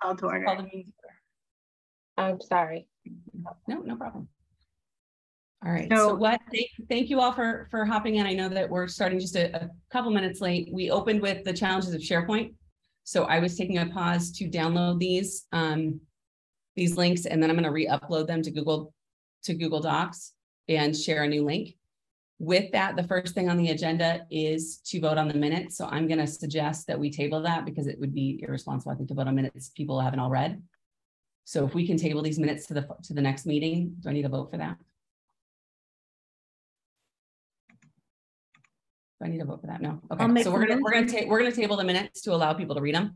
Call to order. Call the meeting. I'm sorry. No problem. All right. So what? Thank you all for hopping in. I know that we're starting just a couple minutes late. We opened with the challenges of SharePoint. So I was taking a pause to download these links, and then I'm going to re-upload them to Google Docs and share a new link. With that, the first thing on the agenda is to vote on the minutes. So I'm going to suggest that we table that because it would be irresponsible, I think, to vote on minutes people haven't all read. So if we can table these minutes to the next meeting, do I need a vote for that? Do I need a vote for that? No. Okay. So we're gonna table the minutes to allow people to read them.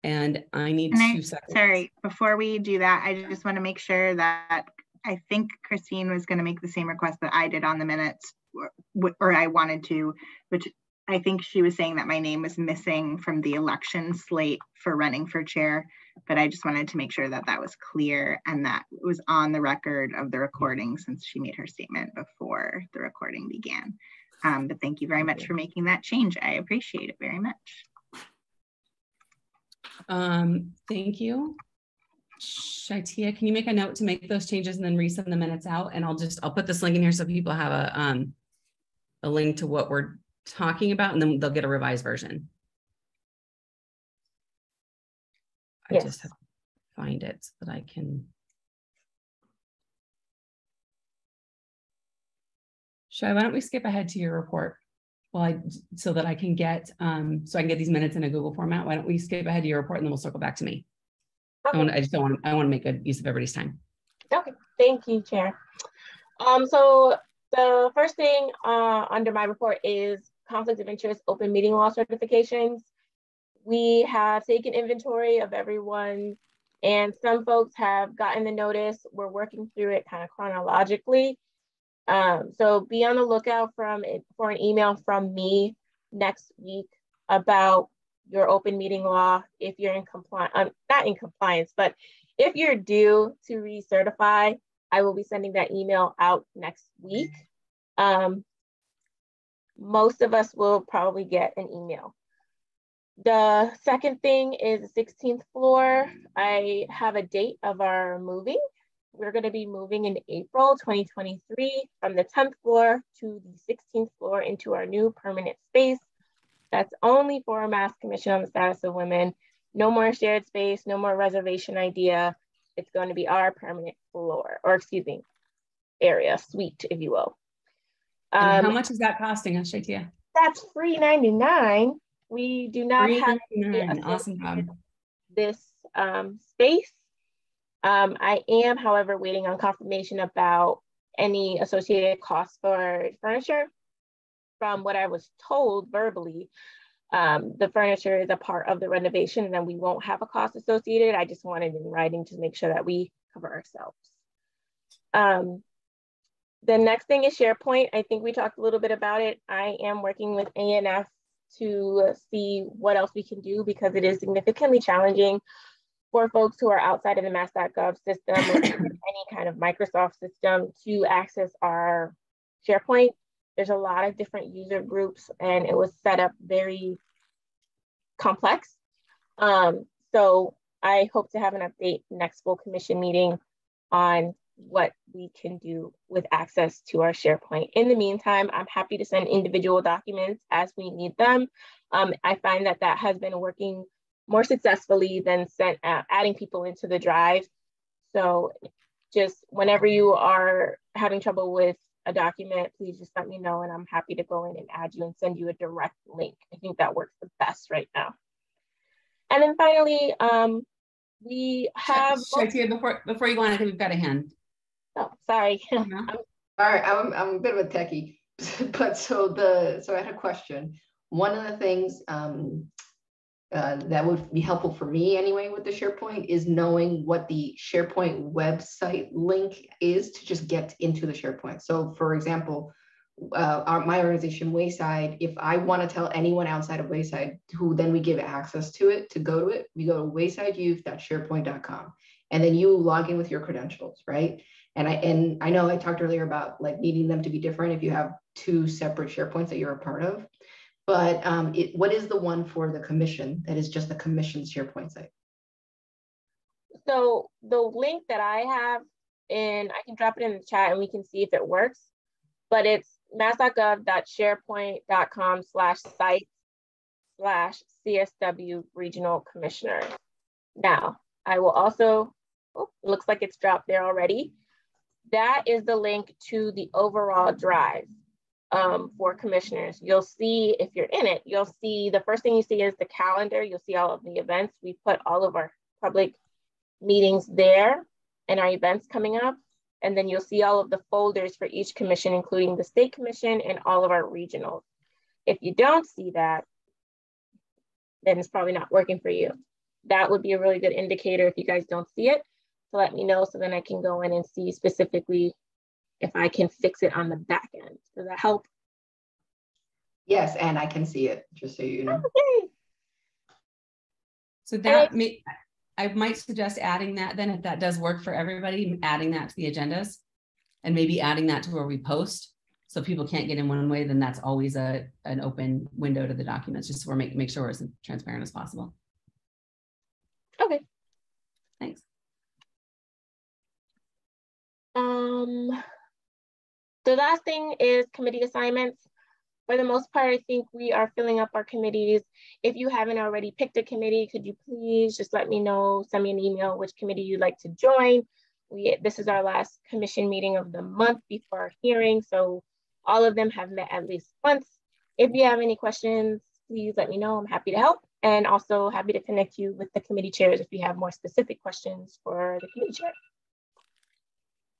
And I need 2 seconds. Sorry, before we do that, I just want to make sure that I think Christine was going to make the same request that I did on the minutes, or I wanted to, which I think she was saying that my name was missing from the election slate for running for chair, but I just wanted to make sure that that was clear and that it was on the record of the recording since she made her statement before the recording began. But thank you very much for making that change. I appreciate it very much. Thank you. Shaitia, can you make a note to make those changes and then resend the minutes out? And I'll put this link in here so people have a link to what we're talking about, and then they'll get a revised version. Yes. I just have to find it so that I can. Shai, why don't we skip ahead to your report? Well, so that I can get these minutes in a Google format. Why don't we skip ahead to your report and then we'll circle back to me. Okay. I want to make good use of everybody's time. Okay, thank you, Chair. So the first thing under my report is conflict of interest open meeting law certifications. We have taken inventory of everyone, and some folks have gotten the notice. We're working through it kind of chronologically. So be on the lookout for an email from me next week about your open meeting law. If you're in compliance, not in compliance, but if you're due to recertify, I will be sending that email out next week. Most of us will probably get an email. The second thing is the 16th floor. I have a date of our moving. We're going to be moving in April 2023 from the 10th floor to the 16th floor into our new permanent space. That's only for a Mass Commission on the Status of Women. No more shared space, no more reservation idea. It's going to be our permanent floor, or excuse me, area, suite, if you will. How much is that costing us, Shaitia? That's $399. We do not have awesome this space. I am, however, waiting on confirmation about any associated costs for furniture. From what I was told verbally, the furniture is a part of the renovation and then we won't have a cost associated. I just wanted in writing to make sure that we cover ourselves. The next thing is SharePoint. I think we talked a little bit about it. I am working with ANF to see what else we can do because it is significantly challenging for folks who are outside of the mass.gov system or any kind of Microsoft system to access our SharePoint. There's a lot of different user groups and it was set up very complex. So I hope to have an update next full commission meeting on what we can do with access to our SharePoint. In the meantime, I'm happy to send individual documents as we need them. I find that that has been working more successfully than adding people into the drive. So just whenever you are having trouble with a document, please just let me know and I'm happy to go in and add you and send you a direct link. I think that works the best right now. And then finally, we have- Shaitia, before you go on, I think we've got a hand. Oh, sorry. All right, I'm a bit of a techie, but so I had a question. One of the things that would be helpful for me anyway with the SharePoint is knowing what the SharePoint website link is to just get into the SharePoint. So for example, my organization Wayside, if I want to tell anyone outside of Wayside who then we give access to it, to go to it, we go to waysideyouth.sharepoint.com and then you log in with your credentials, right? And I know I talked earlier about like needing them to be different if you have two separate SharePoints that you're a part of. But what is the one for the commission that is just the commission's SharePoint site? So the link that I have, and I can drop it in the chat and we can see if it works, but it's mass.gov.sharepoint.com/site/CSW regional commissioner. Now, I will also, looks like it's dropped there already. That is the link to the overall drive for commissioners. You'll see, if you're in it, you'll see the first thing you see is the calendar. You'll see all of the events. We put all of our public meetings there and our events coming up. And then you'll see all of the folders for each commission, including the state commission and all of our regionals. If you don't see that, then it's probably not working for you. That would be a really good indicator if you guys don't see it, to let me know so then I can go in and see specifically if I can fix it on the back end. Does that help? Yes, and I can see it, just so you know. Okay. So that I might suggest adding that then, if that does work for everybody, adding that to the agendas and maybe adding that to where we post. So if people can't get in one way, then that's always an open window to the documents, just so we're make sure we're as transparent as possible. Okay. Thanks. The last thing is committee assignments. For the most part, I think we are filling up our committees. If you haven't already picked a committee, could you please just let me know, send me an email, which committee you'd like to join. This is our last commission meeting of the month before our hearing, so all of them have met at least once. If you have any questions, please let me know. I'm happy to help, and also happy to connect you with the committee chairs if you have more specific questions for the committee chair.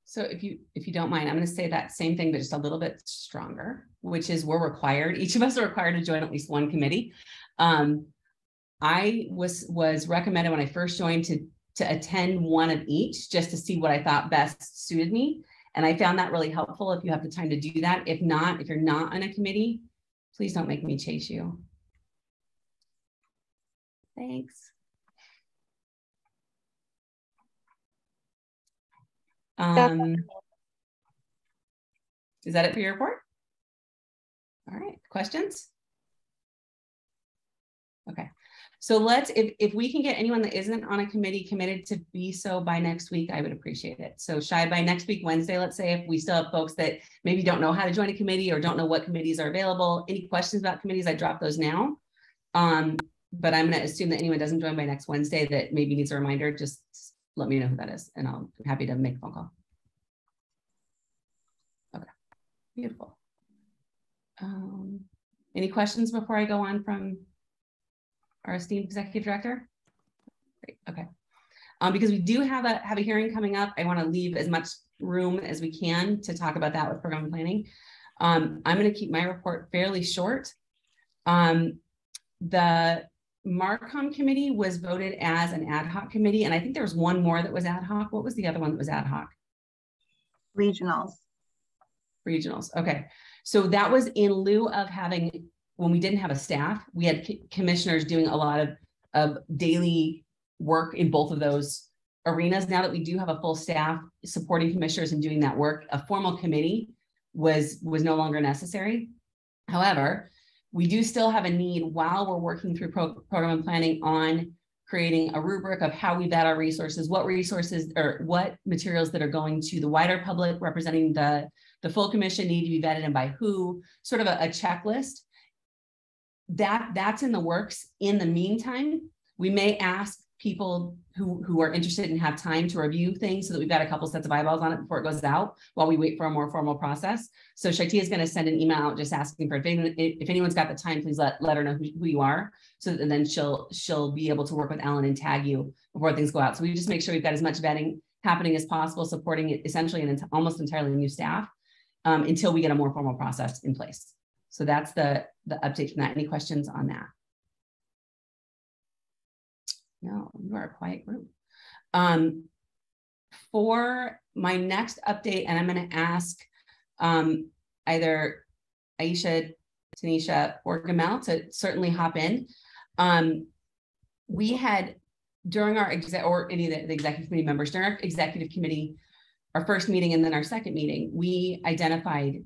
So if you don't mind, I'm going to say that same thing, but just a little bit stronger, which is we're required, each of us are required to join at least one committee. I was recommended when I first joined to attend one of each, just to see what I thought best suited me. And I found that really helpful if you have the time to do that. If not, if you're not on a committee, please don't make me chase you. Thanks. Is that it for your report? All right, questions? Okay, so if we can get anyone that isn't on a committee committed to be so by next week, I would appreciate it. So Shai, by next week, Wednesday, let's say, if we still have folks that maybe don't know how to join a committee or don't know what committees are available, any questions about committees, I drop those now. But I'm gonna assume that anyone doesn't join by next Wednesday that maybe needs a reminder, just let me know who that is and I'll be happy to make a phone call. Okay, beautiful. Any questions before I go on from our esteemed executive director? Great, okay. Because we do have a hearing coming up, I want to leave as much room as we can to talk about that with program planning. I'm going to keep my report fairly short. The Marcom committee was voted as an ad hoc committee, and I think there was one more that was ad hoc. What was the other one that was ad hoc? Regionals. Regionals, okay. So that was in lieu of having, when we didn't have a staff, we had commissioners doing a lot of daily work in both of those arenas. Now that we do have a full staff supporting commissioners and doing that work, a formal committee was no longer necessary. However, we do still have a need while we're working through program and planning on creating a rubric of how we vet our resources, what resources or what materials that are going to the wider public representing the full commission need to be vetted and by who, sort of a checklist. That's in the works. In the meantime, we may ask people who are interested and have time to review things so that we've got a couple sets of eyeballs on it before it goes out while we wait for a more formal process. So Shaitia is going to send an email out just asking for, if anyone's got the time, please let her know who you are. So that then she'll be able to work with Ellen and tag you before things go out. So we just make sure we've got as much vetting happening as possible, supporting it essentially an almost entirely new staff until we get a more formal process in place. So that's the update from that. Any questions on that? No, you are a quiet group. For my next update, and I'm going to ask either Aisha, Tanisha, or Gamal to certainly hop in. We had, during our or any of the executive committee members, during our executive committee, our first meeting and then our second meeting, we identified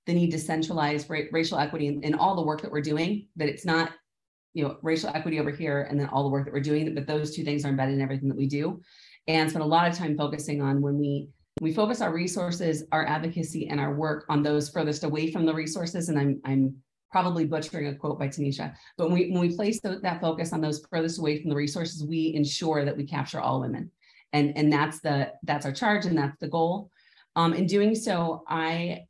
the need to centralize racial equity in all the work that we're doing, that it's not, racial equity over here and then all the work that we're doing, but those two things are embedded in everything that we do. And spend a lot of time focusing on when we focus our resources, our advocacy, and our work on those furthest away from the resources. And I'm probably butchering a quote by Tanisha, but when we place that focus on those furthest away from the resources, we ensure that we capture all women. And that's our charge, and that's the goal. In doing so, I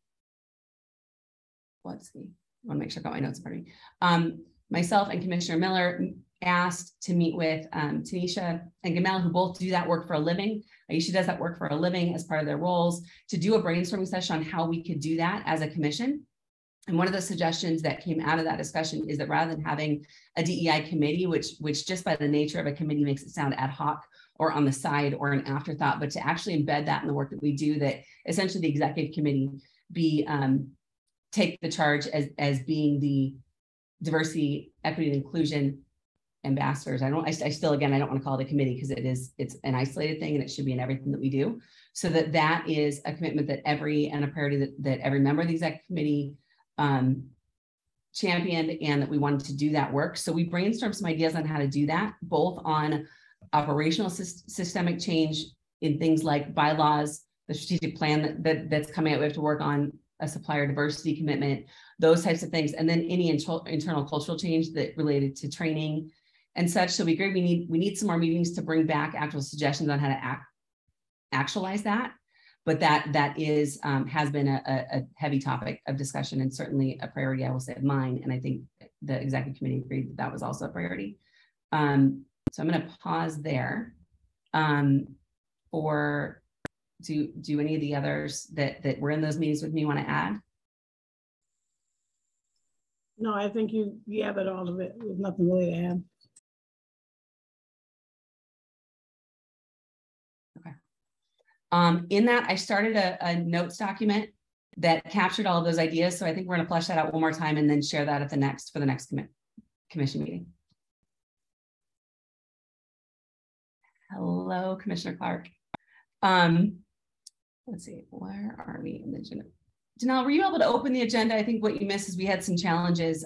want to make sure I got my notes in front of me. Myself and Commissioner Miller asked to meet with Tanisha and Gamal, who both do that work for a living. Aisha does that work for a living as part of their roles, to do a brainstorming session on how we could do that as a commission. And one of the suggestions that came out of that discussion is that rather than having a DEI committee, which just by the nature of a committee makes it sound ad hoc or on the side or an afterthought, but to actually embed that in the work that we do, that essentially the executive committee take the charge as being the diversity, equity, and inclusion ambassadors. I still, again, I don't want to call it a committee because it's an isolated thing, and it should be in everything that we do. So that is a commitment that and a priority that every member of the executive committee championed, and that we wanted to do that work. So we brainstormed some ideas on how to do that, both on operational systemic change in things like bylaws, the strategic plan that's coming out. We have to work on a supplier diversity commitment, those types of things, and then any internal cultural change that related to training and such. So we agree we need some more meetings to bring back actual suggestions on how to actualize that. But that is has been a heavy topic of discussion, and certainly a priority, I will say, of mine. And I think the executive committee agreed that was also a priority. So I'm going to pause there. Do any of the others that were in those meetings with me want to add? No, I think you gathered all of it. There's nothing really to add. In that, I started a notes document that captured all of those ideas. So I think we're going to flesh that out one more time and then share that for the next commission meeting. Hello, Commissioner Clark. Let's see, where are we in the agenda? Janelle, were you able to open the agenda? I think what you missed is we had some challenges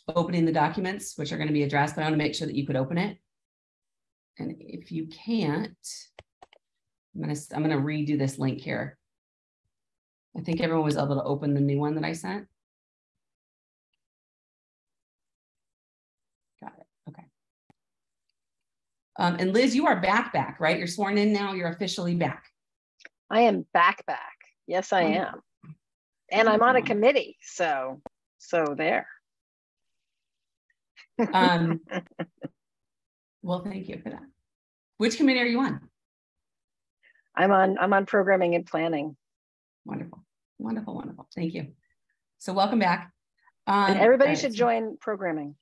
opening the documents, which are going to be addressed, but I want to make sure that you could open it. And if you can't, I'm going to redo this link here. I think everyone was able to open the new one that I sent. Got it. Okay. And Liz, you are back, right? You're sworn in now. You're officially back. I am back. Yes, I am. And I'm on a committee. So there. Well, thank you for that. Which committee are you on? I'm on programming and planning. Wonderful. Thank you. So welcome back. And everybody should join programming.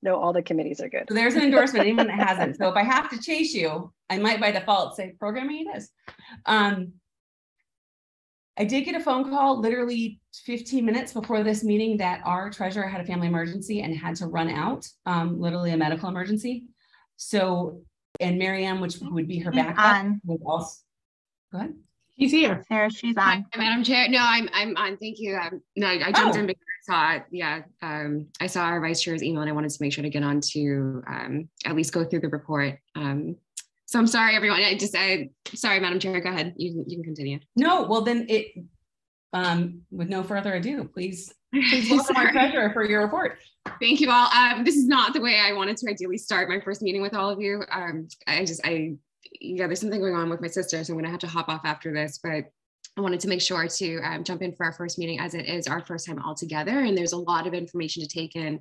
No, all the committees are good. So there's an endorsement, anyone that hasn't. So if I have to chase you, I might by default say programming it is. I did get a phone call literally 15 minutes before this meeting that our treasurer had a family emergency and had to run out, literally a medical emergency. So, and Marianne, which would be her backup, was also, go ahead. She's here. Sarah, she's on. Hi, Madam Chair. No, I'm on. Thank you. No, I jumped in because I saw I saw our vice chair's email, and I wanted to make sure to get on to at least go through the report. So I'm sorry, everyone. Sorry, Madam Chair. Go ahead. You can continue. No, well then with no further ado, please welcome our treasurer for your report. Thank you all. This is not the way I wanted to ideally start my first meeting with all of you. There's something going on with my sister, so I'm going to have to hop off after this, but I wanted to make sure to jump in for our first meeting, as it is our first time all together, and there's a lot of information to take in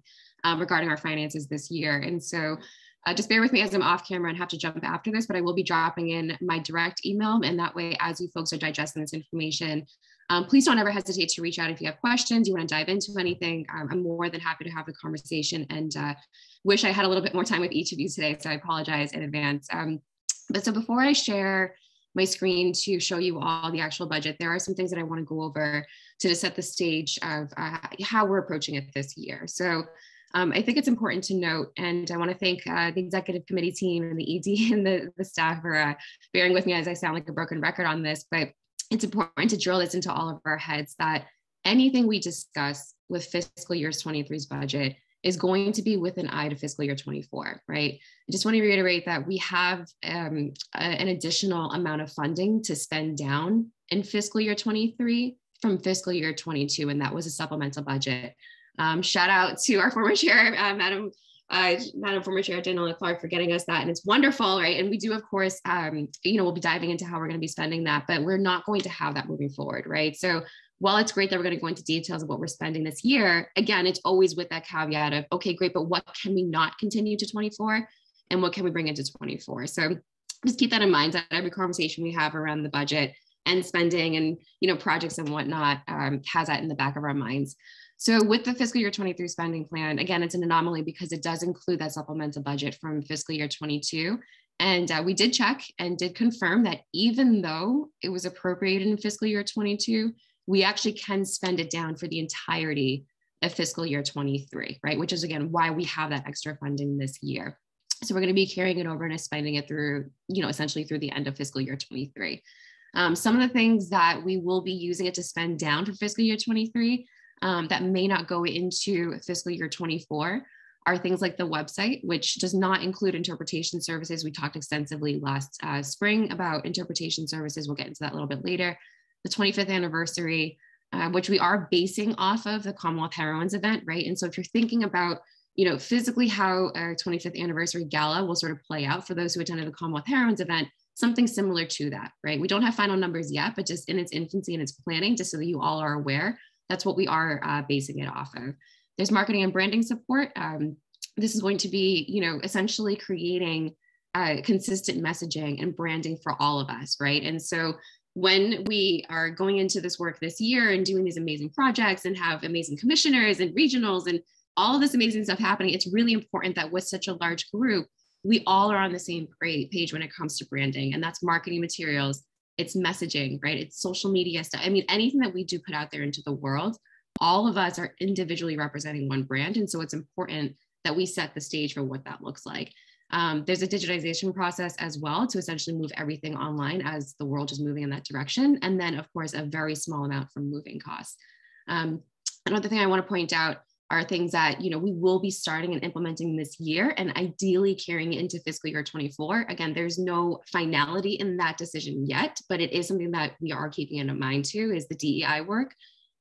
regarding our finances this year. And so just bear with me as I'm off camera and have to jump after this, but I will be dropping in my direct email, and that way, as you folks are digesting this information, please don't ever hesitate to reach out if you have questions, you want to dive into anything. I'm more than happy to have the conversation, and wish I had a little bit more time with each of you today, so I apologize in advance. But so before I share my screen to show you all the actual budget, there are some things that I want to go over to set the stage of how we're approaching it this year. So I think it's important to note, and I want to thank the executive committee team and the ED and the staff for bearing with me as I sound like a broken record on this, but it's important to drill this into all of our heads that anything we discuss with fiscal year 23's budget is going to be with an eye to fiscal year 24, right? I just want to reiterate that we have an additional amount of funding to spend down in fiscal year 23 from fiscal year 22, and that was a supplemental budget. Shout out to our former chair, Madam former Chair Daniela Clark, for getting us that, and it's wonderful, right? And we do, of course, we'll be diving into how we're going to be spending that, but we're not going to have that moving forward, right? So while it's great that we're going to go into details of what we're spending this year, again, it's always with that caveat of, okay, great, but what can we not continue to 24 and what can we bring into 24? So just keep that in mind that every conversation we have around the budget and spending and, projects and whatnot has that in the back of our minds. So with the fiscal year 23 spending plan, again, it's an anomaly because it does include that supplemental budget from fiscal year 22. And we did check and did confirm that even though it was appropriated in fiscal year 22, we actually can spend it down for the entirety of fiscal year 23, right? Which is, again, why we have that extra funding this year. So we're going to be carrying it over and spending it through, essentially through the end of fiscal year 23. Some of the things that we will be using it to spend down for fiscal year 23 that may not go into fiscal year 24 are things like the website, which does not include interpretation services. We talked extensively last spring about interpretation services. We'll get into that a little bit later. The 25th anniversary, which we are basing off of the Commonwealth Heroines event, right? And so if you're thinking about, physically how our 25th anniversary gala will sort of play out for those who attended the Commonwealth Heroines event, something similar to that, right? We don't have final numbers yet, but just in its infancy and its planning, just so that you all are aware, that's what we are basing it off of. There's marketing and branding support. This is going to be, essentially creating consistent messaging and branding for all of us, right? And so when we are going into this work this year and doing these amazing projects and have amazing commissioners and regionals and all of this amazing stuff happening, it's really important that with such a large group, we all are on the same page when it comes to branding, and that's marketing materials, it's messaging, right? It's social media stuff. I mean, anything that we do put out there into the world, all of us are individually representing one brand. And so it's important that we set the stage for what that looks like. There's a digitization process as well to essentially move everything online as the world is moving in that direction. And then, of course, a very small amount from moving costs. Another thing I want to point out are things that, we will be starting and implementing this year and ideally carrying it into fiscal year 24. Again, there's no finality in that decision yet, but it is something that we are keeping in mind too, is the DEI work,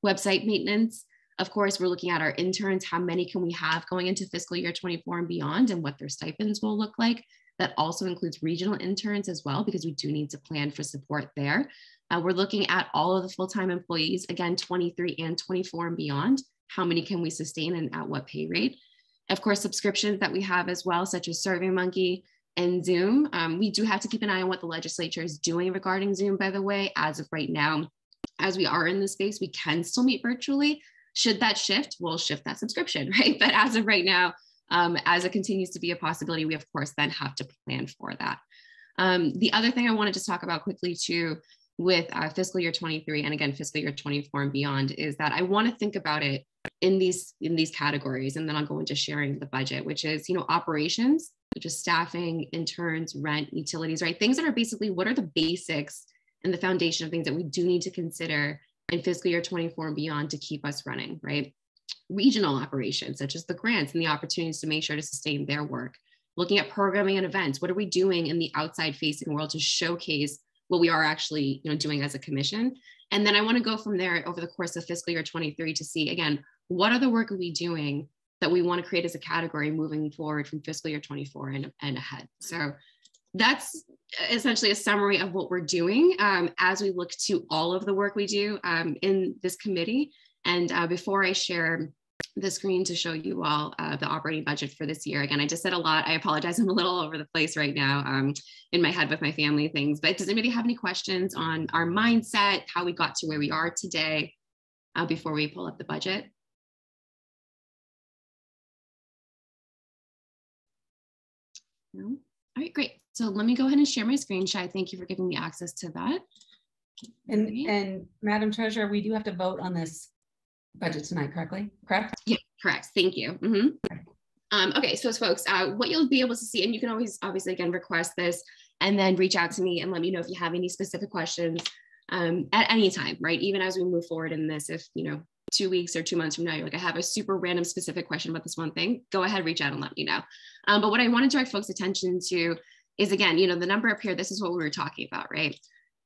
website maintenance. Of course, we're looking at our interns, how many can we have going into fiscal year 24 and beyond, and what their stipends will look like. That also includes regional interns as well, because we do need to plan for support there. We're looking at all of the full-time employees, again, 23 and 24 and beyond. How many can we sustain and at what pay rate? Of course, subscriptions that we have as well, such as SurveyMonkey and Zoom. We do have to keep an eye on what the legislature is doing regarding Zoom, by the way. As of right now, as we are in this space, we can still meet virtually. Should that shift, we'll shift that subscription, right? But as of right now, as it continues to be a possibility, we of course then have to plan for that. The other thing I wanted to talk about quickly too, with fiscal year 23 and again, fiscal year 24 and beyond, is that I want to think about it in these categories, and then I'll go into sharing the budget, which is, operations, which is staffing, interns, rent, utilities, right? Things that are basically, what are the basics and the foundation of things that we do need to consider in fiscal year 24 and beyond to keep us running, right? Regional operations, such as the grants and the opportunities to make sure to sustain their work. Looking at programming and events, what are we doing in the outside facing world to showcase what we are actually doing as a commission? And then I want to go from there over the course of fiscal year 23 to see, again, what other work are we doing that we want to create as a category moving forward from fiscal year 24 and ahead. So that's essentially a summary of what we're doing as we look to all of the work we do in this committee. And before I share the screen to show you all the operating budget for this year. Again, I just said a lot. I apologize. I'm a little over the place right now in my head with my family things, but does anybody have any questions on our mindset, how we got to where we are today before we pull up the budget? No? All right, great. So let me go ahead and share my screen, Shai. Thank you for giving me access to that. And Madam Treasurer, we do have to vote on this budget tonight, correct? Yeah, correct. Thank you. Mm-hmm. Okay, so folks, what you'll be able to see, and you can always obviously again request this and then reach out to me and let me know if you have any specific questions at any time, right? Even as we move forward in this, if, 2 weeks or 2 months from now, you're like, I have a super random specific question about this one thing, go ahead, reach out and let me know. But what I want to direct folks' attention to is, again, the number up here, this is what we were talking about, right?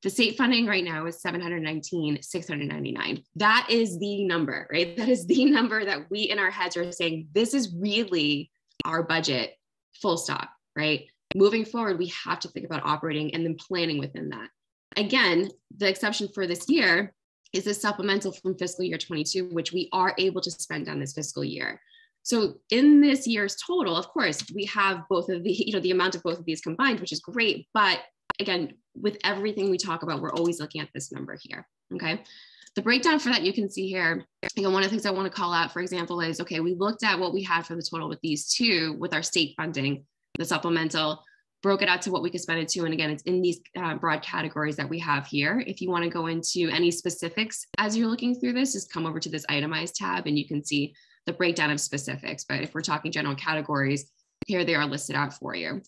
The state funding right now is $719,699. That is the number, right? That is the number that we in our heads are saying, this is really our budget, full stop, right? Moving forward, we have to think about operating and then planning within that. Again, the exception for this year is the supplemental from fiscal year 22, which we are able to spend on this fiscal year. So in this year's total, of course, we have both of the, the amount of both of these combined, which is great. But again, with everything we talk about, we're always looking at this number here, okay? The breakdown for that you can see here. One of the things I want to call out, for example, is, okay, we looked at what we had for the total with these two, with our state funding, the supplemental, broke it out to what we could spend it to. And again, it's in these broad categories that we have here. If you want to go into any specifics as you're looking through this, just come over to this itemized tab and you can see the breakdown of specifics. But if we're talking general categories, here they are listed out for you.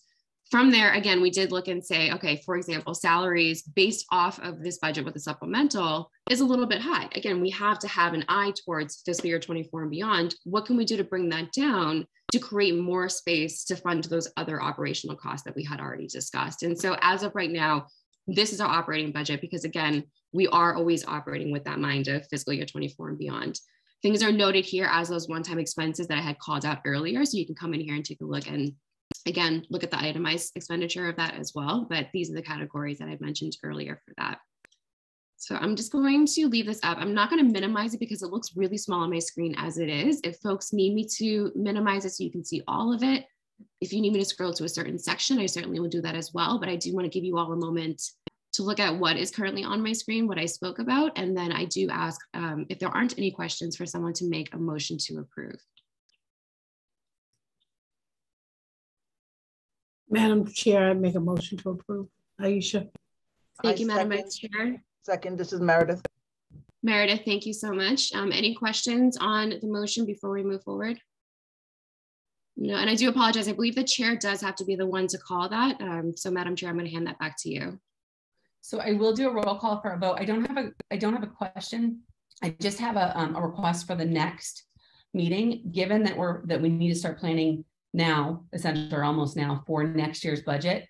From there, again, we did look and say, okay, for example, salaries based off of this budget with the supplemental is a little bit high. Again, we have to have an eye towards fiscal year 24 and beyond. What can we do to bring that down to create more space to fund those other operational costs that we had already discussed? And so as of right now, this is our operating budget, because again, we are always operating with that mind of fiscal year 24 and beyond. Things are noted here as those one-time expenses that I had called out earlier. So you can come in here and take a look and again, look at the itemized expenditure of that as well. But these are the categories that I mentioned earlier for that. So I'm just going to leave this up. I'm not going to minimize it because it looks really small on my screen as it is. If folks need me to minimize it so you can see all of it, if you need me to scroll to a certain section, I certainly will do that as well. But I do want to give you all a moment to look at what is currently on my screen, what I spoke about. And then I do ask if there aren't any questions for someone to make a motion to approve. Madam Chair, I make a motion to approve. Aisha. Thank you, Madam Vice Chair. Second, this is Meredith. Meredith, thank you so much. Any questions on the motion before we move forward? No, and I do apologize. I believe the chair does have to be the one to call that. So Madam Chair, I'm going to hand that back to you. So I will do a roll call for a vote. I don't have a question. I just have a request for the next meeting, given that we need to start planning now, essentially, or almost now, for next year's budget.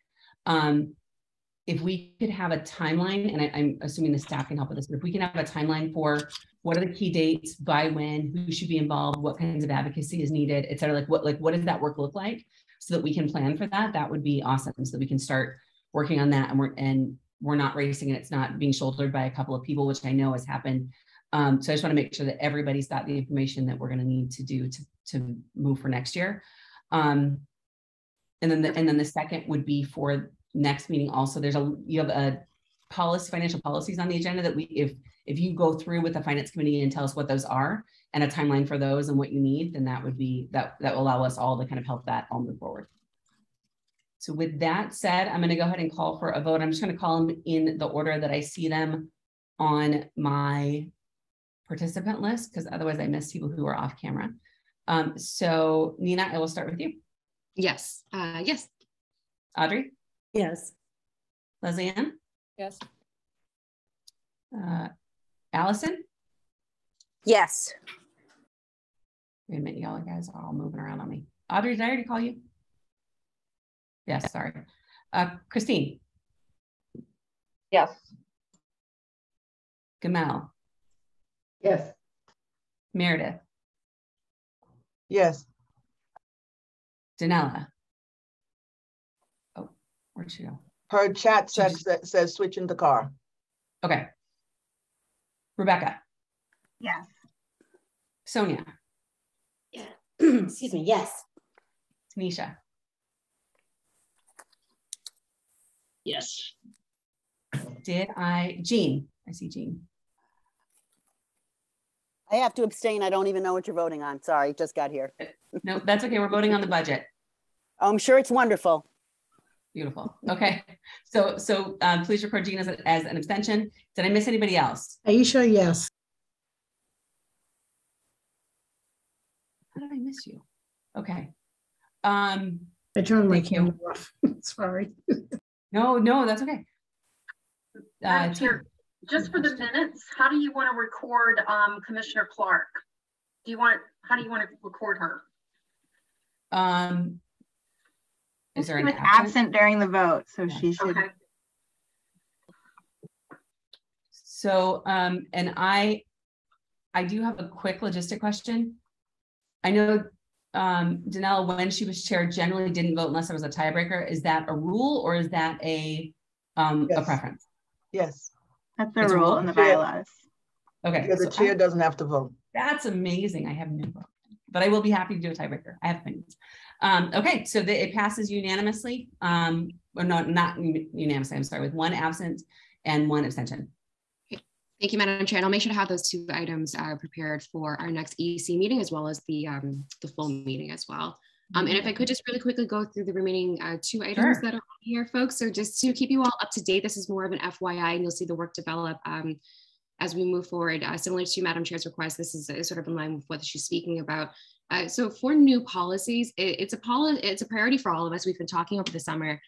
If we could have a timeline, and I'm assuming the staff can help with this, but if we can have a timeline for what are the key dates, by when, who should be involved, what kinds of advocacy is needed, et cetera, what does that work look like, so that we can plan for that, that would be awesome, so that we can start working on that, and we're not racing and it's not being shouldered by a couple of people, which I know has happened. So I just want to make sure that everybody's got the information that we're going to need to do to move for next year. And then the second would be for next meeting. Also, you have a financial policies on the agenda that if you go through with the finance committee and tell us what those are and a timeline for those and what you need, then that will allow us all to kind of help that all move forward. So with that said, I'm going to go ahead and call for a vote. I'm just going to call them in the order that I see them on my participant list, because otherwise I miss people who are off camera. So Nina, I will start with you. Yes. Yes. Audrey? Yes. Leslie Ann? Yes. Allison? Yes. Wait a minute, y'all guys are all moving around on me. Audrey, did I already call you? Yes, sorry. Christine? Yes. Gamal? Yes. Meredith? Yes. Danella? Oh, where'd she go? Her chat says switch in the car. Okay. Rebecca? Yes. Sonia? Yeah. Excuse me. Yes. Tanisha? Yes. Jean? I see Jean. I have to abstain. I don't even know what you're voting on. Sorry, just got here. No, that's okay. We're voting on the budget. I'm sure it's wonderful. Beautiful. Okay. So please record Jean as an abstention. Did I miss anybody else? Aisha, yes. How did I miss you? Okay. I turned my camera off. Sorry. No, that's okay. Madam Chair, just for the minutes, how do you want to record Commissioner Clark? How do you want to record her? Is there she an was absent during the vote, so yeah. She should. Okay. So, and I do have a quick logistic question. I know Danelle, when she was chair, generally didn't vote unless there was a tiebreaker. Is that a rule or is that a preference? Yes. That's the rule in the bylaws. Okay. Yeah, the chair doesn't have to vote. That's amazing. I have no vote, but I will be happy to do a tiebreaker. I have opinions. Okay, so it passes unanimously. Or not unanimously, I'm sorry, with one absent and one abstention. Thank you, Madam Chair. And I'll make sure to have those two items prepared for our next EC meeting, as well as the full meeting as well. And if I could just really quickly go through the remaining two items that are here, folks. So just to keep you all up to date, this is more of an FYI, and you'll see the work develop as we move forward. Similar to Madam Chair's request, this is sort of in line with what she's speaking about. So for new policies, it's a priority for all of us. We've been talking over the summer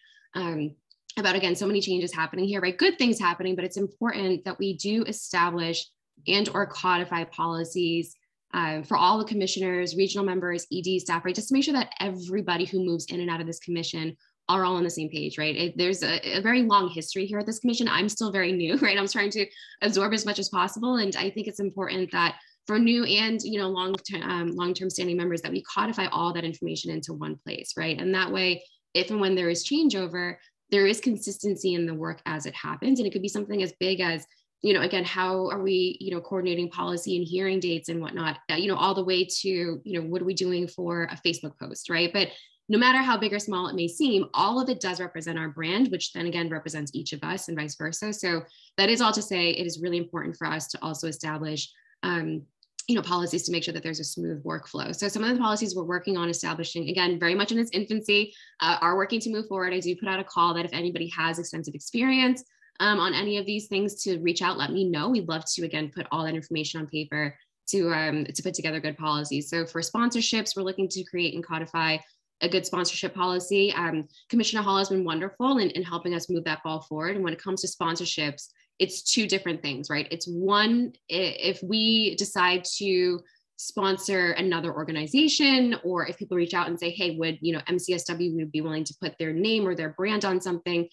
about, again, so many changes happening here, right? Good things happening, but it's important that we do establish and or codify policies for all the commissioners, regional members, ED staff, right? Just to make sure that everybody who moves in and out of this commission are all on the same page, right? There's a very long history here at this commission. I'm still very new, right? I'm trying to absorb as much as possible. And I think it's important that for new and long-term standing members that we codify all that information into one place, right? And that way, if and when there is changeover, there is consistency in the work as it happens. And it could be something as big as, again, how are we, coordinating policy and hearing dates and whatnot, all the way to, what are we doing for a Facebook post, right? But no matter how big or small it may seem, all of it does represent our brand, which then again represents each of us and vice versa. So that is all to say, it is really important for us to also establish policies to make sure that there's a smooth workflow. So some of the policies we're working on establishing, again, very much in its infancy, are working to move forward. I do put out a call that if anybody has extensive experience on any of these things, to reach out, let me know. We'd love to, again, put all that information on paper to put together good policies. So for sponsorships, we're looking to create and codify a good sponsorship policy. Commissioner Hall has been wonderful in helping us move that ball forward. And when it comes to sponsorships, it's two different things, right? It's one, if we decide to sponsor another organization, or if people reach out and say, hey, would, MCSW would be willing to put their name or their brand on something,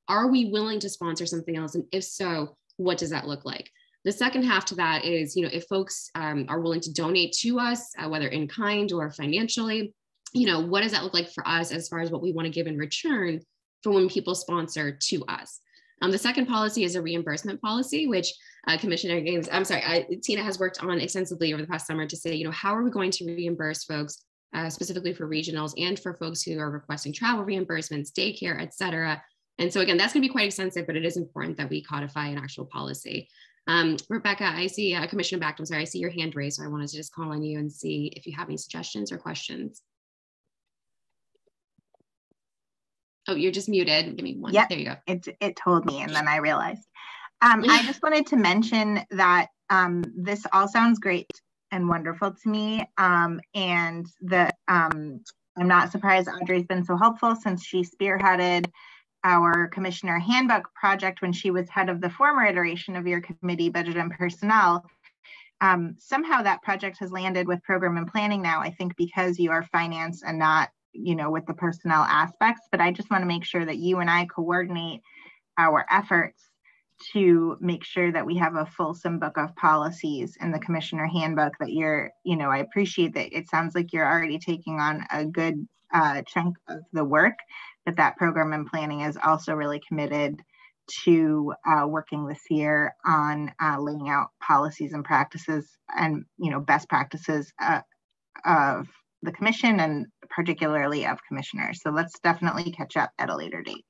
are we willing to sponsor something else? And if so, what does that look like? The second half to that is, if folks are willing to donate to us, whether in kind or financially, what does that look like for us as far as what we want to give in return for when people sponsor to us? The second policy is a reimbursement policy, which Tina has worked on extensively over the past summer to say, how are we going to reimburse folks, specifically for regionals and for folks who are requesting travel reimbursements, daycare, et cetera. And so again, that's going to be quite extensive, but it is important that we codify an actual policy. Rebecca, I see Commissioner Bact, I'm sorry, I see your hand raised, so I wanted to just call on you and see if you have any suggestions or questions. Oh, you're just muted. Give me one. Yep. There you go. It told me, and then I realized. I just wanted to mention that this all sounds great and wonderful to me. And that I'm not surprised Audrey's been so helpful since she spearheaded our commissioner handbook project when she was head of the former iteration of your committee, budget and personnel. Somehow that project has landed with program and planning now, I think because you are finance and not with the personnel aspects, but I just want to make sure that you and I coordinate our efforts to make sure that we have a fulsome book of policies in the commissioner handbook that you're, I appreciate that it sounds like you're already taking on a good chunk of the work, but that program and planning is also really committed to working this year on laying out policies and practices and, best practices of the commission and particularly of commissioners. So let's definitely catch up at a later date.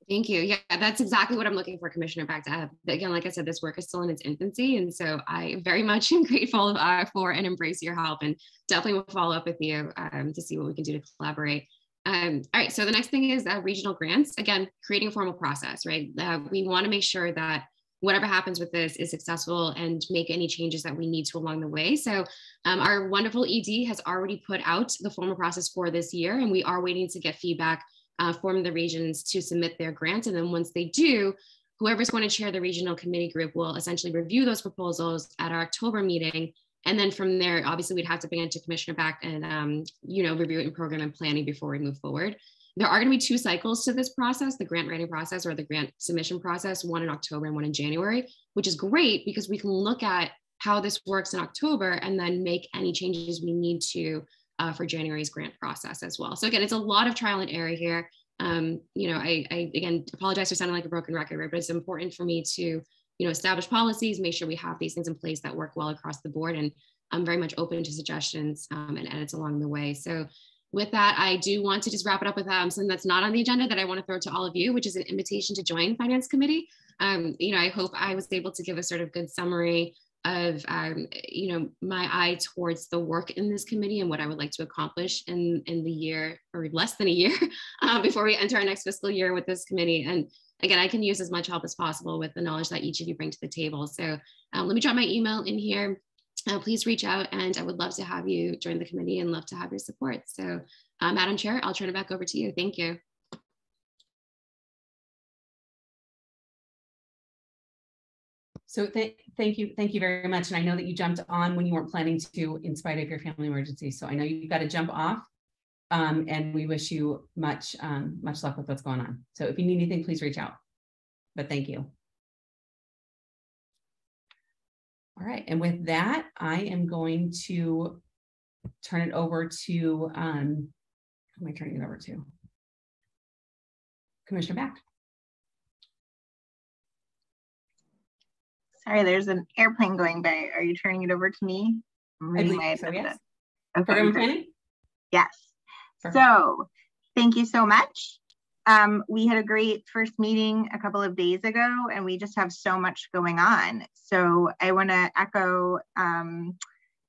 Thank you. Yeah, that's exactly what I'm looking for, Commissioner Bact. Again, like I said, this work is still in its infancy. And so I very much am grateful for and embrace your help, and definitely will follow up with you to see what we can do to collaborate. All right, so the next thing is regional grants. Again, creating a formal process, right? We want to make sure that whatever happens with this is successful and make any changes that we need to along the way. So our wonderful ED has already put out the formal process for this year, and we are waiting to get feedback from the regions to submit their grants. And then once they do, whoever's going to chair the regional committee group will essentially review those proposals at our October meeting. And then from there, obviously we'd have to bring it to Commissioner back and, review it in program and planning before we move forward. There are going to be 2 cycles to this process, the grant writing process or the grant submission process, one in October and one in January, which is great because we can look at how this works in October and then make any changes we need to for January's grant process as well. So again, it's a lot of trial and error here. I again apologize for sounding like a broken record, right? But it's important for me to, establish policies, make sure we have these things in place that work well across the board. And I'm very much open to suggestions and edits along the way. So with that, I do want to just wrap it up with something that's not on the agenda that I want to throw to all of you, which is an invitation to join Finance Committee. I hope I was able to give a sort of good summary of, my eye towards the work in this committee and what I would like to accomplish in the year or less than a year before we enter our next fiscal year with this committee. And again, I can use as much help as possible with the knowledge that each of you bring to the table. So let me drop my email in here. Please reach out, and I would love to have you join the committee and love to have your support. So Madam Chair, I'll turn it back over to you. Thank you. So thank you very much. And I know that you jumped on when you weren't planning to, in spite of your family emergency. So I know you've got to jump off, and we wish you much luck with what's going on. So if you need anything, please reach out. But thank you. All right, and with that, I am going to turn it over to, who am I turning it over to? Commissioner Back. Sorry, there's an airplane going by. Are you turning it over to me? I believe so, yes. Okay, Program planning? Yes. Perfect. So thank you so much. We had a great first meeting a couple of days ago, and we just have so much going on. So I want to echo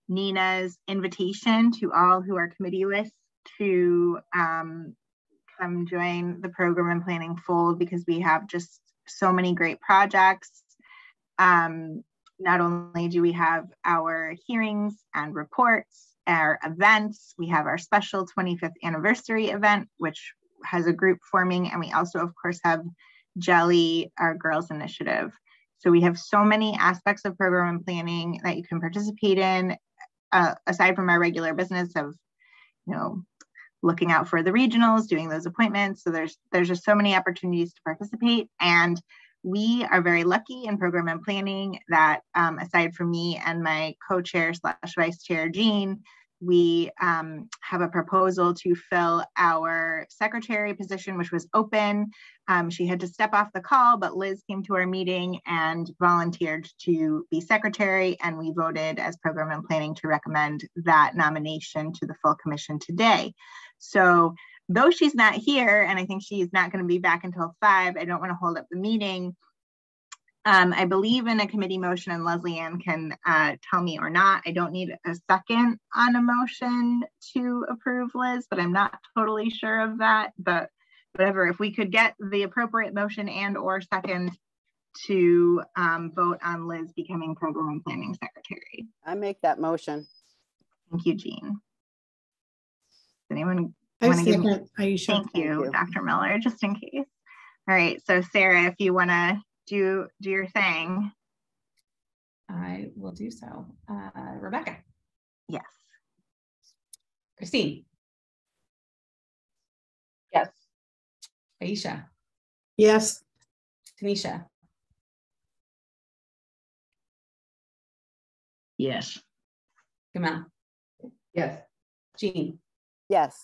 Nina's invitation to all who are committee-less to come join the program and planning fold, because we have just so many great projects. Not only do we have our hearings and reports, our events, we have our special 25th anniversary event, which has a group forming, and we also of course have Jelly, our girls initiative. So we have so many aspects of program and planning that you can participate in, aside from our regular business of looking out for the regionals, doing those appointments. So there's just so many opportunities to participate, and we are very lucky in program and planning that aside from me and my co-chair / vice chair Jean, we have a proposal to fill our secretary position, which was open. She had to step off the call, but Liz came to our meeting and volunteered to be secretary, and we voted as program and planning to recommend that nomination to the full commission today. So though she's not here, and I think she's not going to be back until 5, I don't want to hold up the meeting. I believe in a committee motion, and Leslie Ann can tell me or not. I don't need a second on a motion to approve Liz, but I'm not totally sure of that. But whatever, if we could get the appropriate motion and or second to vote on Liz becoming program and planning secretary. I make that motion. Thank you, Jean. Does anyone I want to give second, Aisha. Thank you, Dr. Miller, just in case. All right, so Sarah, if you want to do your thing. I will do so. Rebecca. Yes. Christine. Yes. Aisha. Yes. Tanisha. Yes. Gamal. Yes. Jean. Yes.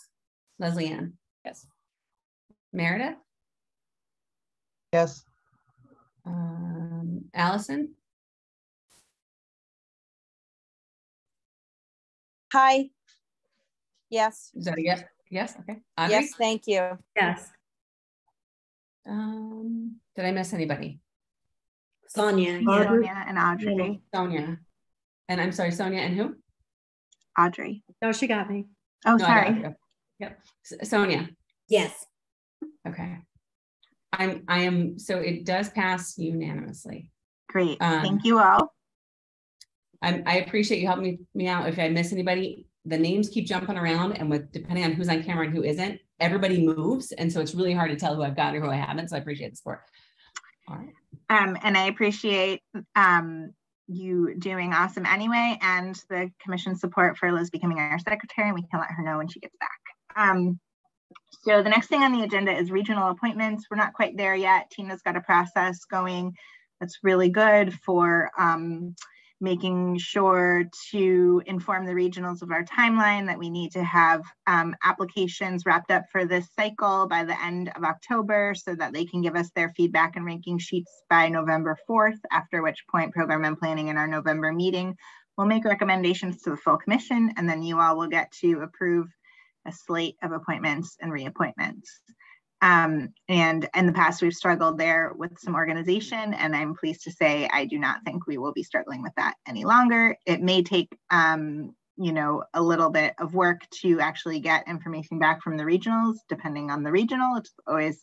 Leslie Ann. Yes. Meredith. Yes. Allison. Hi. Yes. Is that a yes? Yes. Okay. Audrey? Yes. Thank you. Yes. Did I miss anybody? Sonia. Sonia and Audrey. Sonia. And I'm sorry, Sonia and who? Audrey. No, she got me. Oh, No, sorry. Yep. Sonia. Yes. Okay. I am, so it does pass unanimously. Great. Thank you all. I appreciate you helping me out. If I miss anybody, the names keep jumping around, and with depending on who's on camera and who isn't, everybody moves. And so it's really hard to tell who I've got or who I haven't. So I appreciate the support. All right. And I appreciate you doing awesome anyway, and the commission support for Liz becoming our secretary, and we can let her know when she gets back. So the next thing on the agenda is regional appointments. We're not quite there yet. Tina's got a process going that's really good for making sure to inform the regionals of our timeline, that we need to have applications wrapped up for this cycle by the end of October so that they can give us their feedback and ranking sheets by November 4th, after which point program and planning in our November meeting will make recommendations to the full commission, and then you all will get to approve a slate of appointments and reappointments. And in the past, we've struggled there with some organization, and I'm pleased to say I do not think we will be struggling with that any longer. It may take, you know, a little bit of work to actually get information back from the regionals, depending on the regional. It's always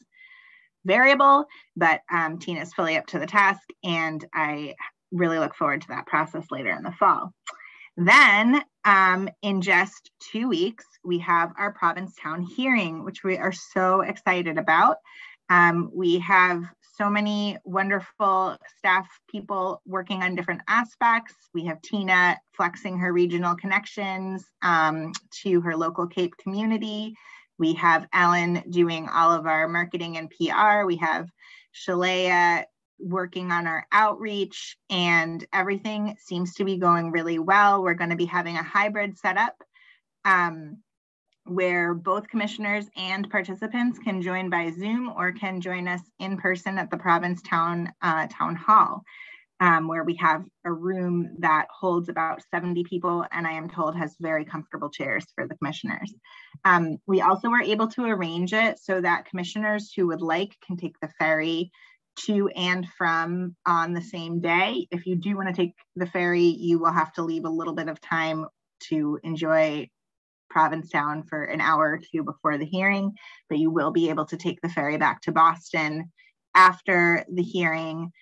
variable, but Tina is fully up to the task, and I really look forward to that process later in the fall. Then in just 2 weeks, we have our Provincetown hearing, which we are so excited about. We have so many wonderful staff people working on different aspects. We have Tina flexing her regional connections to her local Cape community. We have Ellen doing all of our marketing and PR. We have Shalea working on our outreach, and everything seems to be going really well. We're going to be having a hybrid setup where both commissioners and participants can join by Zoom or can join us in person at the Provincetown Town Hall, where we have a room that holds about 70 people, and I am told has very comfortable chairs for the commissioners. We also were able to arrange it so that commissioners who would like can take the ferry to and from on the same day. If you do want to take the ferry, you will have to leave a little bit of time to enjoy Provincetown for an hour or two before the hearing, but you will be able to take the ferry back to Boston after the hearing.